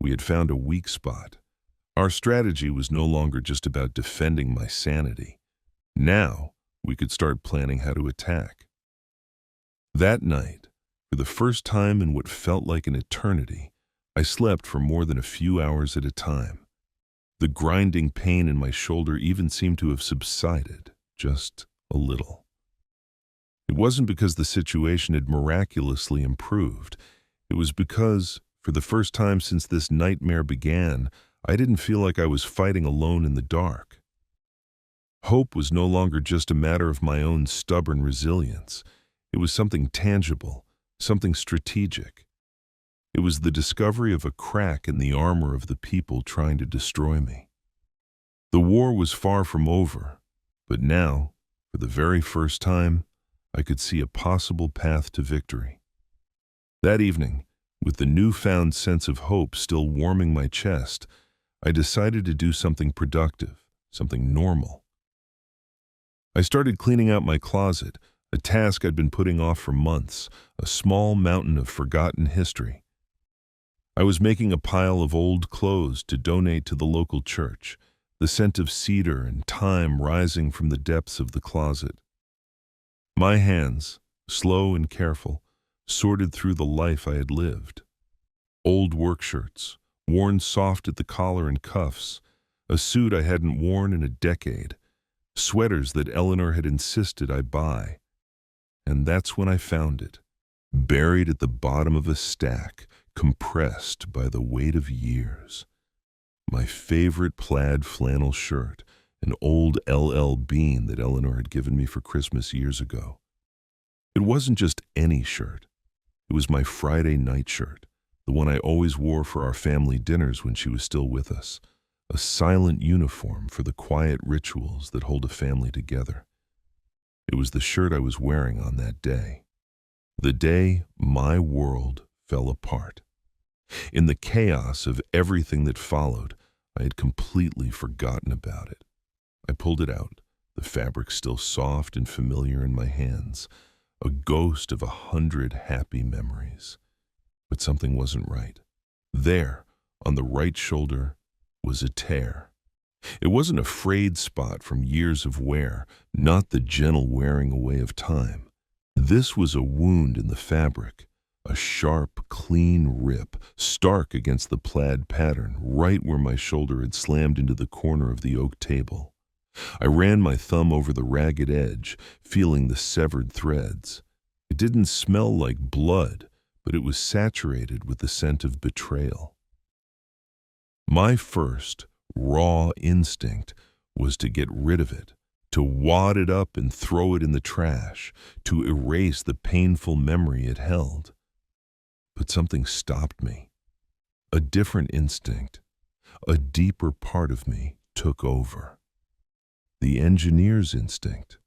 We had found a weak spot. Our strategy was no longer just about defending my sanity. Now, we could start planning how to attack. That night, for the first time in what felt like an eternity, I slept for more than a few hours at a time. The grinding pain in my shoulder even seemed to have subsided, just a little. It wasn't because the situation had miraculously improved. It was because, for the first time since this nightmare began, I didn't feel like I was fighting alone in the dark. Hope was no longer just a matter of my own stubborn resilience. It was something tangible, something strategic. It was the discovery of a crack in the armor of the people trying to destroy me. The war was far from over, but now, for the very first time, I could see a possible path to victory. That evening, with the newfound sense of hope still warming my chest, I decided to do something productive, something normal. I started cleaning out my closet, a task I'd been putting off for months, a small mountain of forgotten history. I was making a pile of old clothes to donate to the local church, the scent of cedar and thyme rising from the depths of the closet. My hands, slow and careful, sorted through the life I had lived. Old work shirts, worn soft at the collar and cuffs, a suit I hadn't worn in a decade, sweaters that Eleanor had insisted I buy. And that's when I found it, buried at the bottom of a stack, compressed by the weight of years. My favorite plaid flannel shirt, an old LL Bean that Eleanor had given me for Christmas years ago. It wasn't just any shirt. It was my Friday night shirt, the one I always wore for our family dinners when she was still with us, a silent uniform for the quiet rituals that hold a family together. It was the shirt I was wearing on that day, the day my world fell apart. In the chaos of everything that followed, I had completely forgotten about it. I pulled it out, the fabric still soft and familiar in my hands, a ghost of 100 happy memories. But something wasn't right. There, on the right shoulder, was a tear. It wasn't a frayed spot from years of wear, not the gentle wearing away of time. This was a wound in the fabric, a sharp, clean rip, stark against the plaid pattern, right where my shoulder had slammed into the corner of the oak table. I ran my thumb over the ragged edge, feeling the severed threads. It didn't smell like blood, but it was saturated with the scent of betrayal. My first, raw instinct was to get rid of it, to wad it up and throw it in the trash, to erase the painful memory it held. But something stopped me. A different instinct, a deeper part of me took over. The engineer's instinct,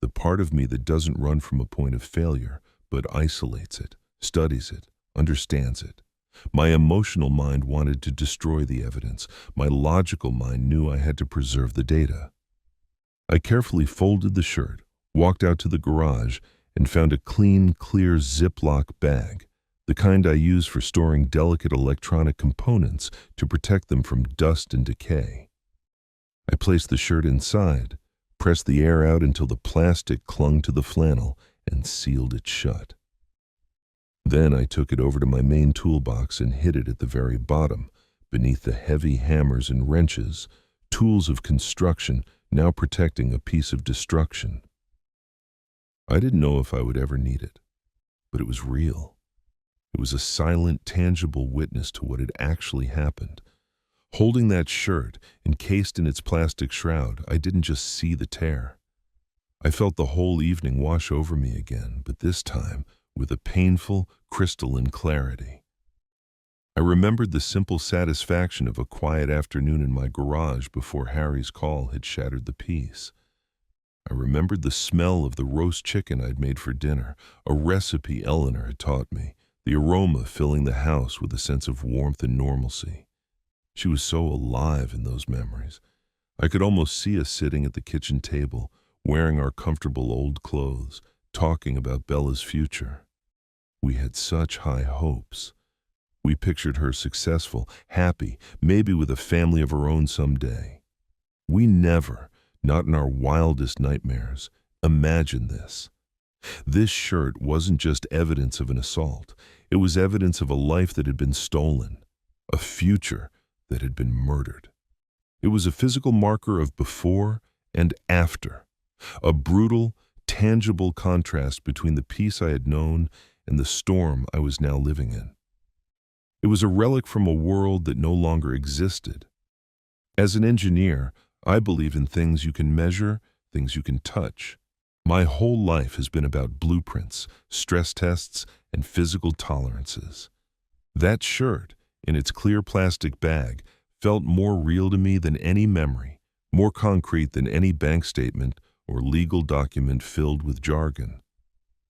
the part of me that doesn't run from a point of failure, but isolates it, studies it, understands it. My emotional mind wanted to destroy the evidence. My logical mind knew I had to preserve the data. I carefully folded the shirt, walked out to the garage, and found a clean, clear Ziploc bag, the kind I use for storing delicate electronic components to protect them from dust and decay. I placed the shirt inside, pressed the air out until the plastic clung to the flannel, and sealed it shut. Then I took it over to my main toolbox and hid it at the very bottom, beneath the heavy hammers and wrenches, tools of construction now protecting a piece of destruction. I didn't know if I would ever need it, but it was real. It was a silent, tangible witness to what had actually happened. Holding that shirt, encased in its plastic shroud, I didn't just see the tear. I felt the whole evening wash over me again, but this time with a painful, crystalline clarity. I remembered the simple satisfaction of a quiet afternoon in my garage before Harry's call had shattered the peace. I remembered the smell of the roast chicken I'd made for dinner, a recipe Eleanor had taught me, the aroma filling the house with a sense of warmth and normalcy. She was so alive in those memories. I could almost see us sitting at the kitchen table, wearing our comfortable old clothes, talking about Bella's future. We had such high hopes. We pictured her successful, happy, maybe with a family of her own someday. We never, not in our wildest nightmares, imagined this. This shirt wasn't just evidence of an assault. It was evidence of a life that had been stolen, a future that had been murdered. It was a physical marker of before and after, a brutal, tangible contrast between the peace I had known and the storm I was now living in. It was a relic from a world that no longer existed. As an engineer, I believe in things you can measure, things you can touch. My whole life has been about blueprints, stress tests, and physical tolerances. That shirt, in its clear plastic bag, felt more real to me than any memory, more concrete than any bank statement or legal document filled with jargon.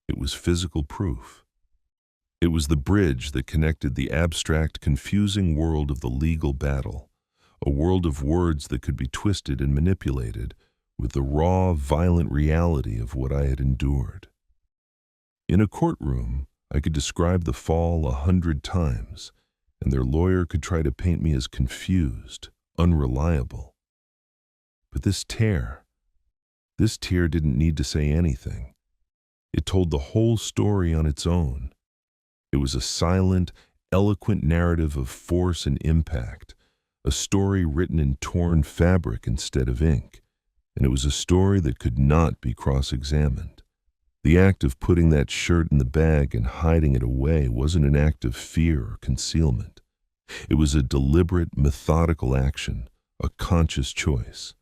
It was physical proof. It was the bridge that connected the abstract, confusing world of the legal battle, a world of words that could be twisted and manipulated, with the raw, violent reality of what I had endured. In a courtroom, I could describe the fall 100 times, and their lawyer could try to paint me as confused, unreliable. But this tear didn't need to say anything. It told the whole story on its own. It was a silent, eloquent narrative of force and impact, a story written in torn fabric instead of ink, and it was a story that could not be cross-examined. The act of putting that shirt in the bag and hiding it away wasn't an act of fear or concealment. It was a deliberate, methodical action, a conscious choice.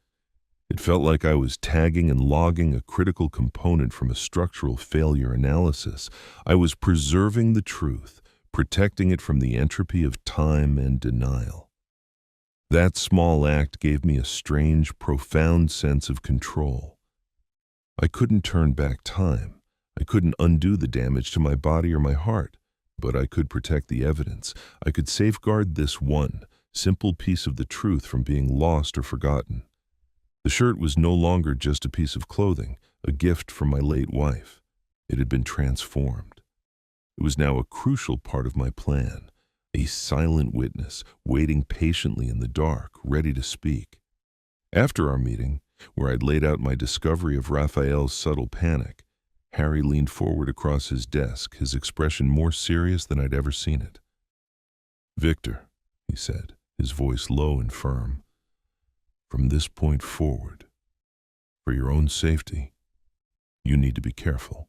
It felt like I was tagging and logging a critical component from a structural failure analysis. I was preserving the truth, protecting it from the entropy of time and denial. That small act gave me a strange, profound sense of control. I couldn't turn back time. I couldn't undo the damage to my body or my heart, but I could protect the evidence. I could safeguard this one simple piece of the truth from being lost or forgotten. The shirt was no longer just a piece of clothing, a gift from my late wife. It had been transformed. It was now a crucial part of my plan, a silent witness, waiting patiently in the dark, ready to speak. After our meeting, where I'd laid out my discovery of Raphael's subtle panic, Harry leaned forward across his desk, his expression more serious than I'd ever seen it. "Victor," he said, his voice low and firm, "from this point forward, for your own safety, you need to be careful."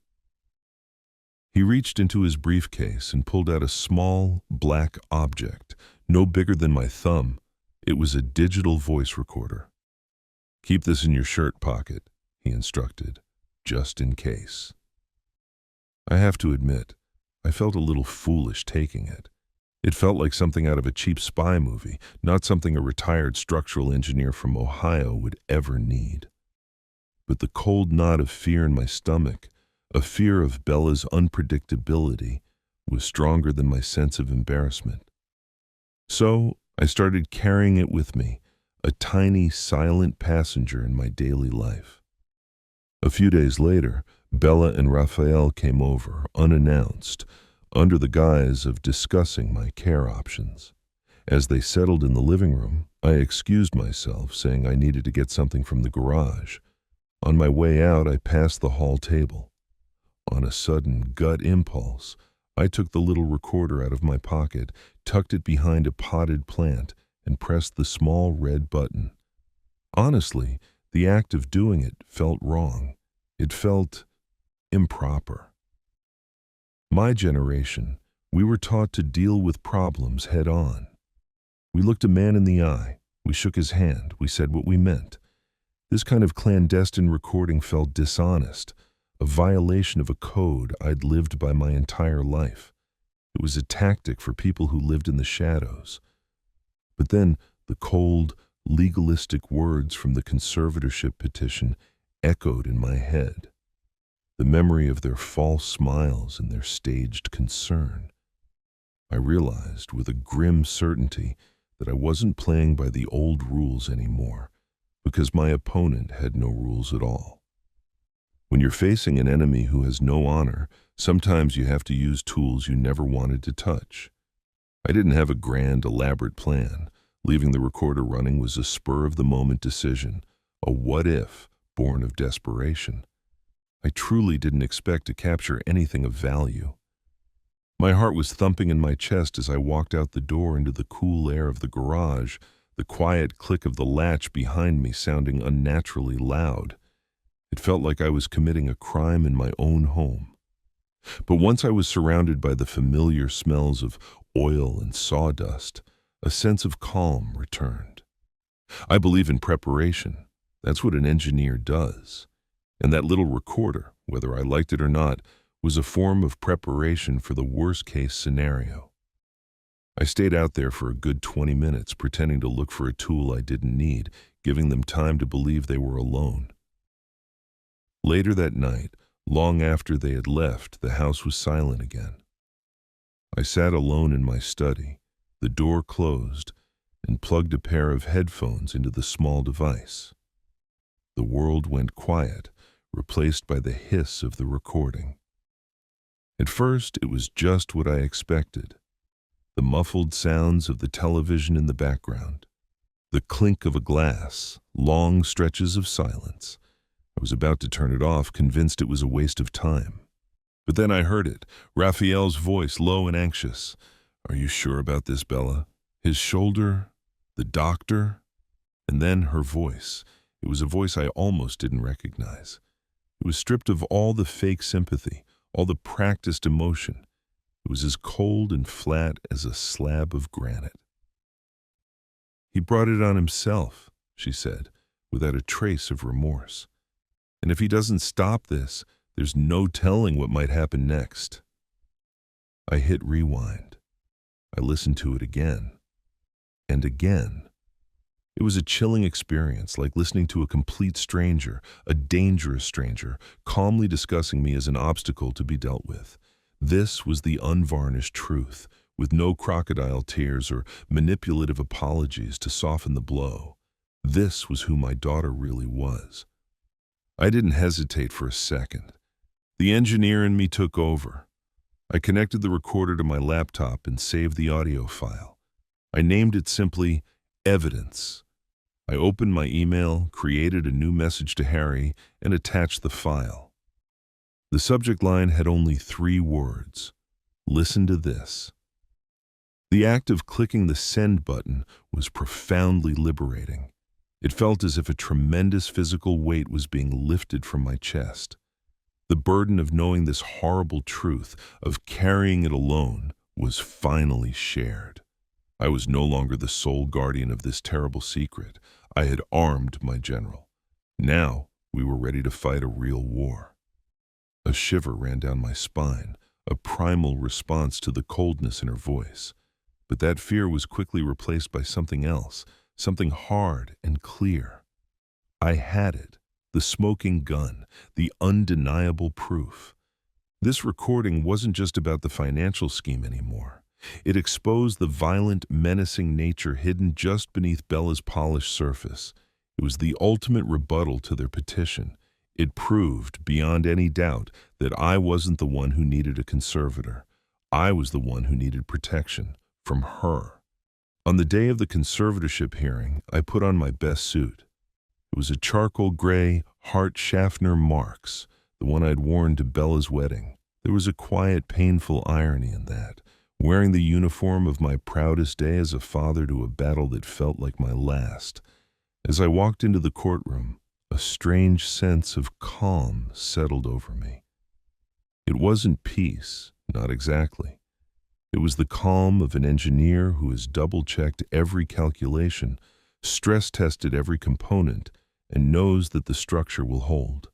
He reached into his briefcase and pulled out a small, black object, no bigger than my thumb. It was a digital voice recorder. "Keep this in your shirt pocket," he instructed, "just in case." I have to admit, I felt a little foolish taking it. It felt like something out of a cheap spy movie, not something a retired structural engineer from Ohio would ever need. But the cold knot of fear in my stomach, a fear of Bella's unpredictability, was stronger than my sense of embarrassment. So I started carrying it with me, a tiny, silent passenger in my daily life. A few days later, Bella and Raphael came over, unannounced, under the guise of discussing my care options. As they settled in the living room, I excused myself, saying I needed to get something from the garage. On my way out, I passed the hall table. On a sudden gut impulse, I took the little recorder out of my pocket, tucked it behind a potted plant, and pressed the small red button. Honestly, the act of doing it felt wrong. It felt improper. My generation, we were taught to deal with problems head on. We looked a man in the eye, we shook his hand, we said what we meant. This kind of clandestine recording felt dishonest, a violation of a code I'd lived by my entire life. It was a tactic for people who lived in the shadows. But then the cold, legalistic words from the conservatorship petition echoed in my head. The memory of their false smiles and their staged concern. I realized with a grim certainty that I wasn't playing by the old rules anymore, because my opponent had no rules at all. When you're facing an enemy who has no honor, sometimes you have to use tools you never wanted to touch. I didn't have a grand, elaborate plan. Leaving the recorder running was a spur-of-the-moment decision, a what-if born of desperation. I truly didn't expect to capture anything of value. My heart was thumping in my chest as I walked out the door into the cool air of the garage, the quiet click of the latch behind me sounding unnaturally loud. It felt like I was committing a crime in my own home. But once I was surrounded by the familiar smells of oil and sawdust, a sense of calm returned. I believe in preparation. That's what an engineer does. And that little recorder, whether I liked it or not, was a form of preparation for the worst-case scenario. I stayed out there for a good 20 minutes, pretending to look for a tool I didn't need, giving them time to believe they were alone. Later that night, long after they had left, the house was silent again. I sat alone in my study, the door closed, and plugged a pair of headphones into the small device. The world went quiet, replaced by the hiss of the recording. At first, it was just what I expected. The muffled sounds of the television in the background, the clink of a glass, long stretches of silence. I was about to turn it off, convinced it was a waste of time. But then I heard it, Raphael's voice, low and anxious. "Are you sure about this, Bella?" His shoulder, the doctor, and then her voice. It was a voice I almost didn't recognize. It was stripped of all the fake sympathy, all the practiced emotion. It was as cold and flat as a slab of granite. "He brought it on himself," she said, without a trace of remorse. "And if he doesn't stop this, there's no telling what might happen next." I hit rewind. I listened to it again, and again. It was a chilling experience, like listening to a complete stranger, a dangerous stranger, calmly discussing me as an obstacle to be dealt with. This was the unvarnished truth, with no crocodile tears or manipulative apologies to soften the blow. This was who my daughter really was. I didn't hesitate for a second. The engineer in me took over. I connected the recorder to my laptop and saved the audio file. I named it simply Evidence. I opened my email, created a new message to Harry, and attached the file. The subject line had only 3 words. Listen to this. The act of clicking the send button was profoundly liberating. It felt as if a tremendous physical weight was being lifted from my chest. The burden of knowing this horrible truth, of carrying it alone, was finally shared. I was no longer the sole guardian of this terrible secret. I had armed my general. Now we were ready to fight a real war. A shiver ran down my spine, a primal response to the coldness in her voice. But that fear was quickly replaced by something else, something hard and clear. I had it, the smoking gun, the undeniable proof. This recording wasn't just about the financial scheme anymore. It exposed the violent, menacing nature hidden just beneath Bella's polished surface. It was the ultimate rebuttal to their petition. It proved, beyond any doubt, that I wasn't the one who needed a conservator. I was the one who needed protection from her. On the day of the conservatorship hearing, I put on my best suit. It was a charcoal gray Hart Schaffner Marks, the one I'd worn to Bella's wedding. There was a quiet, painful irony in that, wearing the uniform of my proudest day as a father to a battle that felt like my last. As I walked into the courtroom, a strange sense of calm settled over me. It wasn't peace, not exactly. It was the calm of an engineer who has double-checked every calculation, stress-tested every component, and knows that the structure will hold.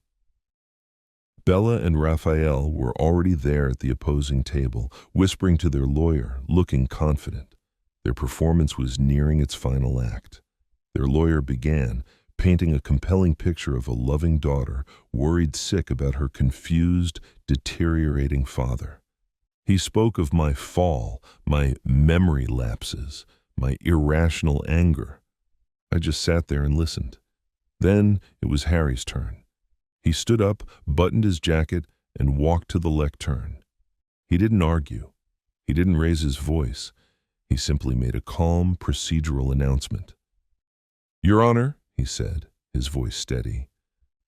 Bella and Raphael were already there at the opposing table, whispering to their lawyer, looking confident. Their performance was nearing its final act. Their lawyer began, painting a compelling picture of a loving daughter, worried sick about her confused, deteriorating father. He spoke of my fall, my memory lapses, my irrational anger. I just sat there and listened. Then it was Harry's turn. He stood up, buttoned his jacket, and walked to the lectern. He didn't argue. He didn't raise his voice. He simply made a calm, procedural announcement. "Your Honor," he said, his voice steady,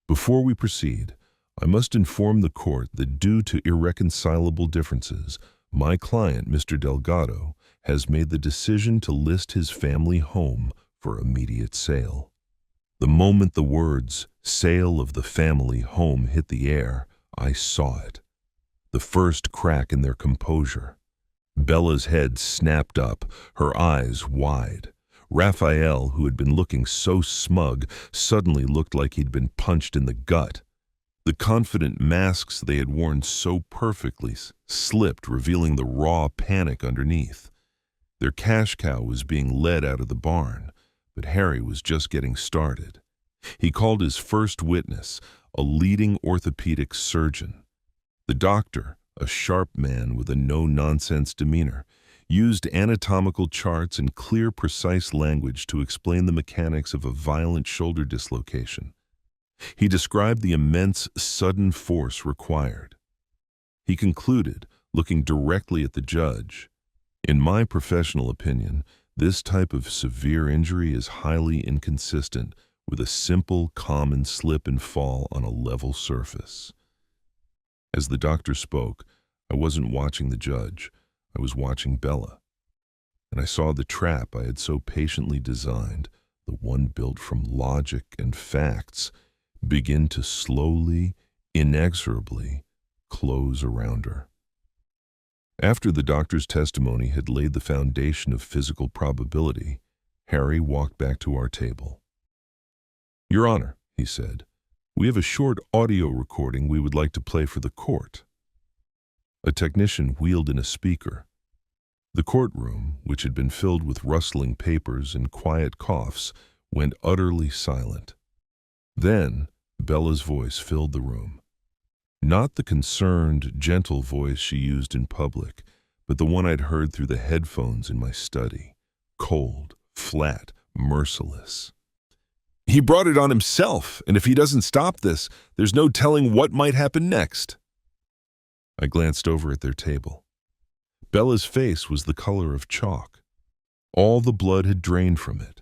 "before we proceed, I must inform the court that due to irreconcilable differences, my client, Mr. Delgado, has made the decision to list his family home for immediate sale." The moment the words, "sale of the family home," hit the air, I saw it. The first crack in their composure. Bella's head snapped up, her eyes wide. Raphael, who had been looking so smug, suddenly looked like he'd been punched in the gut. The confident masks they had worn so perfectly slipped, revealing the raw panic underneath. Their cash cow was being led out of the barn, but Harry was just getting started. He called his first witness, a leading orthopedic surgeon. The doctor, a sharp man with a no-nonsense demeanor, used anatomical charts and clear, precise language to explain the mechanics of a violent shoulder dislocation. He described the immense, sudden force required. He concluded, looking directly at the judge, "In my professional opinion, this type of severe injury is highly inconsistent with a simple, common slip and fall on a level surface." As the doctor spoke, I wasn't watching the judge. I was watching Bella. And I saw the trap I had so patiently designed, the one built from logic and facts, begin to slowly, inexorably close around her. After the doctor's testimony had laid the foundation of physical probability, Harry walked back to our table. "Your Honor," he said, "we have a short audio recording we would like to play for the court." A technician wheeled in a speaker. The courtroom, which had been filled with rustling papers and quiet coughs, went utterly silent. Then Bella's voice filled the room. Not the concerned, gentle voice she used in public, but the one I'd heard through the headphones in my study. Cold, flat, merciless. "He brought it on himself, and if he doesn't stop this, there's no telling what might happen next." I glanced over at their table. Bella's face was the color of chalk. All the blood had drained from it.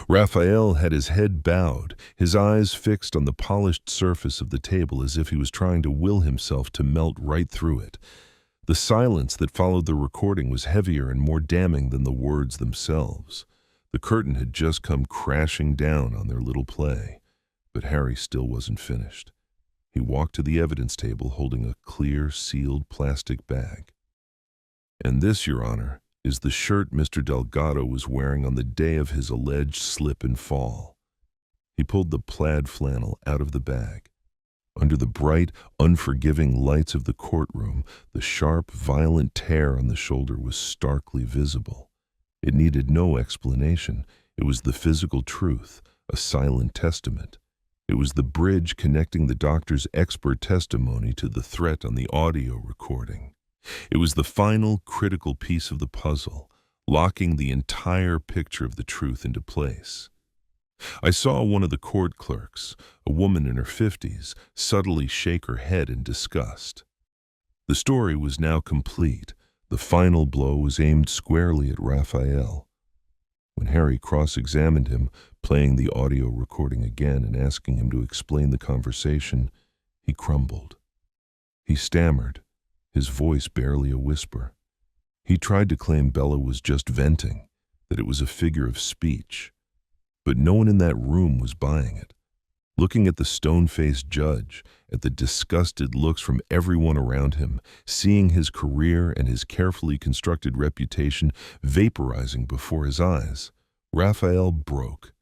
Raphael had his head bowed, his eyes fixed on the polished surface of the table as if he was trying to will himself to melt right through it. The silence that followed the recording was heavier and more damning than the words themselves. The curtain had just come crashing down on their little play, but Harry still wasn't finished. He walked to the evidence table holding a clear, sealed plastic bag. "And this, Your Honor, is the shirt Mr. Delgado was wearing on the day of his alleged slip and fall." He pulled the plaid flannel out of the bag. Under the bright, unforgiving lights of the courtroom, the sharp, violent tear on the shoulder was starkly visible. It needed no explanation. It was the physical truth, a silent testament. It was the bridge connecting the doctor's expert testimony to the threat on the audio recording. It was the final critical piece of the puzzle, locking the entire picture of the truth into place. I saw one of the court clerks, a woman in her 50s, subtly shake her head in disgust. The story was now complete. The final blow was aimed squarely at Raphael. When Harry cross-examined him, playing the audio recording again and asking him to explain the conversation, he crumbled. He stammered, his voice barely a whisper. He tried to claim Bella was just venting, that it was a figure of speech. But no one in that room was buying it. Looking at the stone-faced judge, at the disgusted looks from everyone around him, seeing his career and his carefully constructed reputation vaporizing before his eyes, Raphael broke.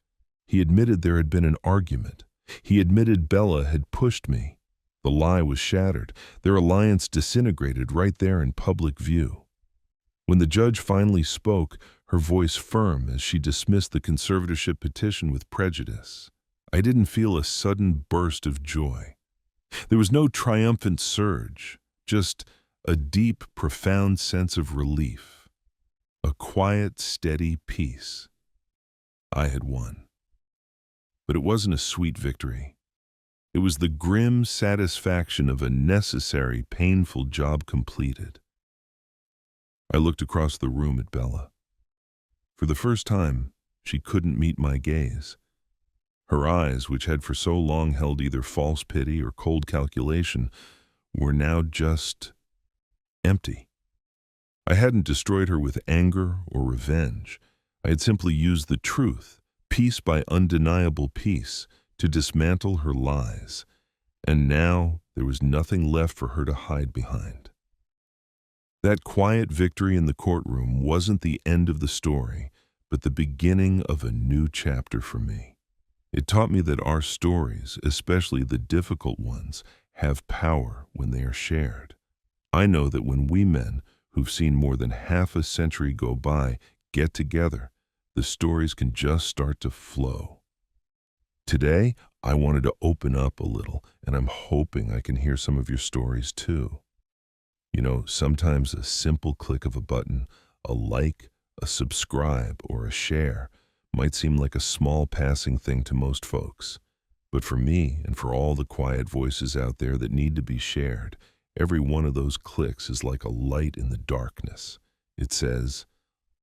He admitted there had been an argument. He admitted Bella had pushed me. The lie was shattered. Their alliance disintegrated right there in public view. When the judge finally spoke, her voice firm as she dismissed the conservatorship petition with prejudice, I didn't feel a sudden burst of joy. There was no triumphant surge, just a deep, profound sense of relief. A quiet, steady peace. I had won. But it wasn't a sweet victory. It was the grim satisfaction of a necessary, painful job completed. I looked across the room at Bella. For the first time, she couldn't meet my gaze. Her eyes, which had for so long held either false pity or cold calculation, were now just empty. I hadn't destroyed her with anger or revenge. I had simply used the truth, piece by undeniable piece, to dismantle her lies. And now there was nothing left for her to hide behind. That quiet victory in the courtroom wasn't the end of the story, but the beginning of a new chapter for me. It taught me that our stories, especially the difficult ones, have power when they are shared. I know that when we men, who've seen more than half a century go by, get together, the stories can just start to flow. Today, I wanted to open up a little, and I'm hoping I can hear some of your stories too. You know, sometimes a simple click of a button, a like, a subscribe, or a share might seem like a small passing thing to most folks. But for me, and for all the quiet voices out there that need to be shared, every one of those clicks is like a light in the darkness. It says,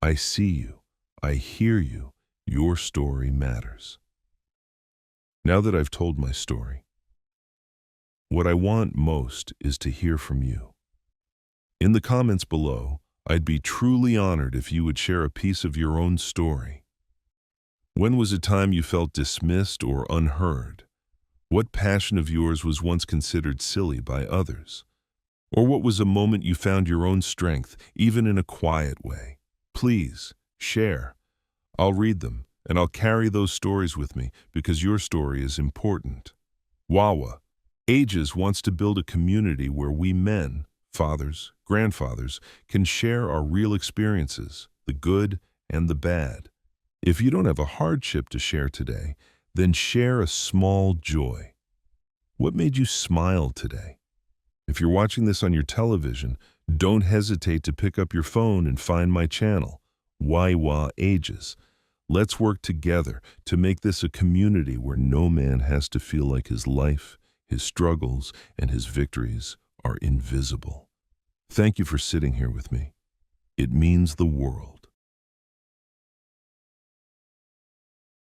I see you, I hear you, your story matters. Now that I've told my story, what I want most is to hear from you. In the comments below, I'd be truly honored if you would share a piece of your own story. When was a time you felt dismissed or unheard? What passion of yours was once considered silly by others? Or what was a moment you found your own strength, even in a quiet way? Please, share. I'll read them, and I'll carry those stories with me because your story is important. WAWA, Ages wants to build a community where we men, fathers, grandfathers, can share our real experiences, the good and the bad. If you don't have a hardship to share today, then share a small joy. What made you smile today? If you're watching this on your television, don't hesitate to pick up your phone and find my channel, WAWA Ages. Let's work together to make this a community where no man has to feel like his life, his struggles, and his victories are invisible. Thank you for sitting here with me. It means the world.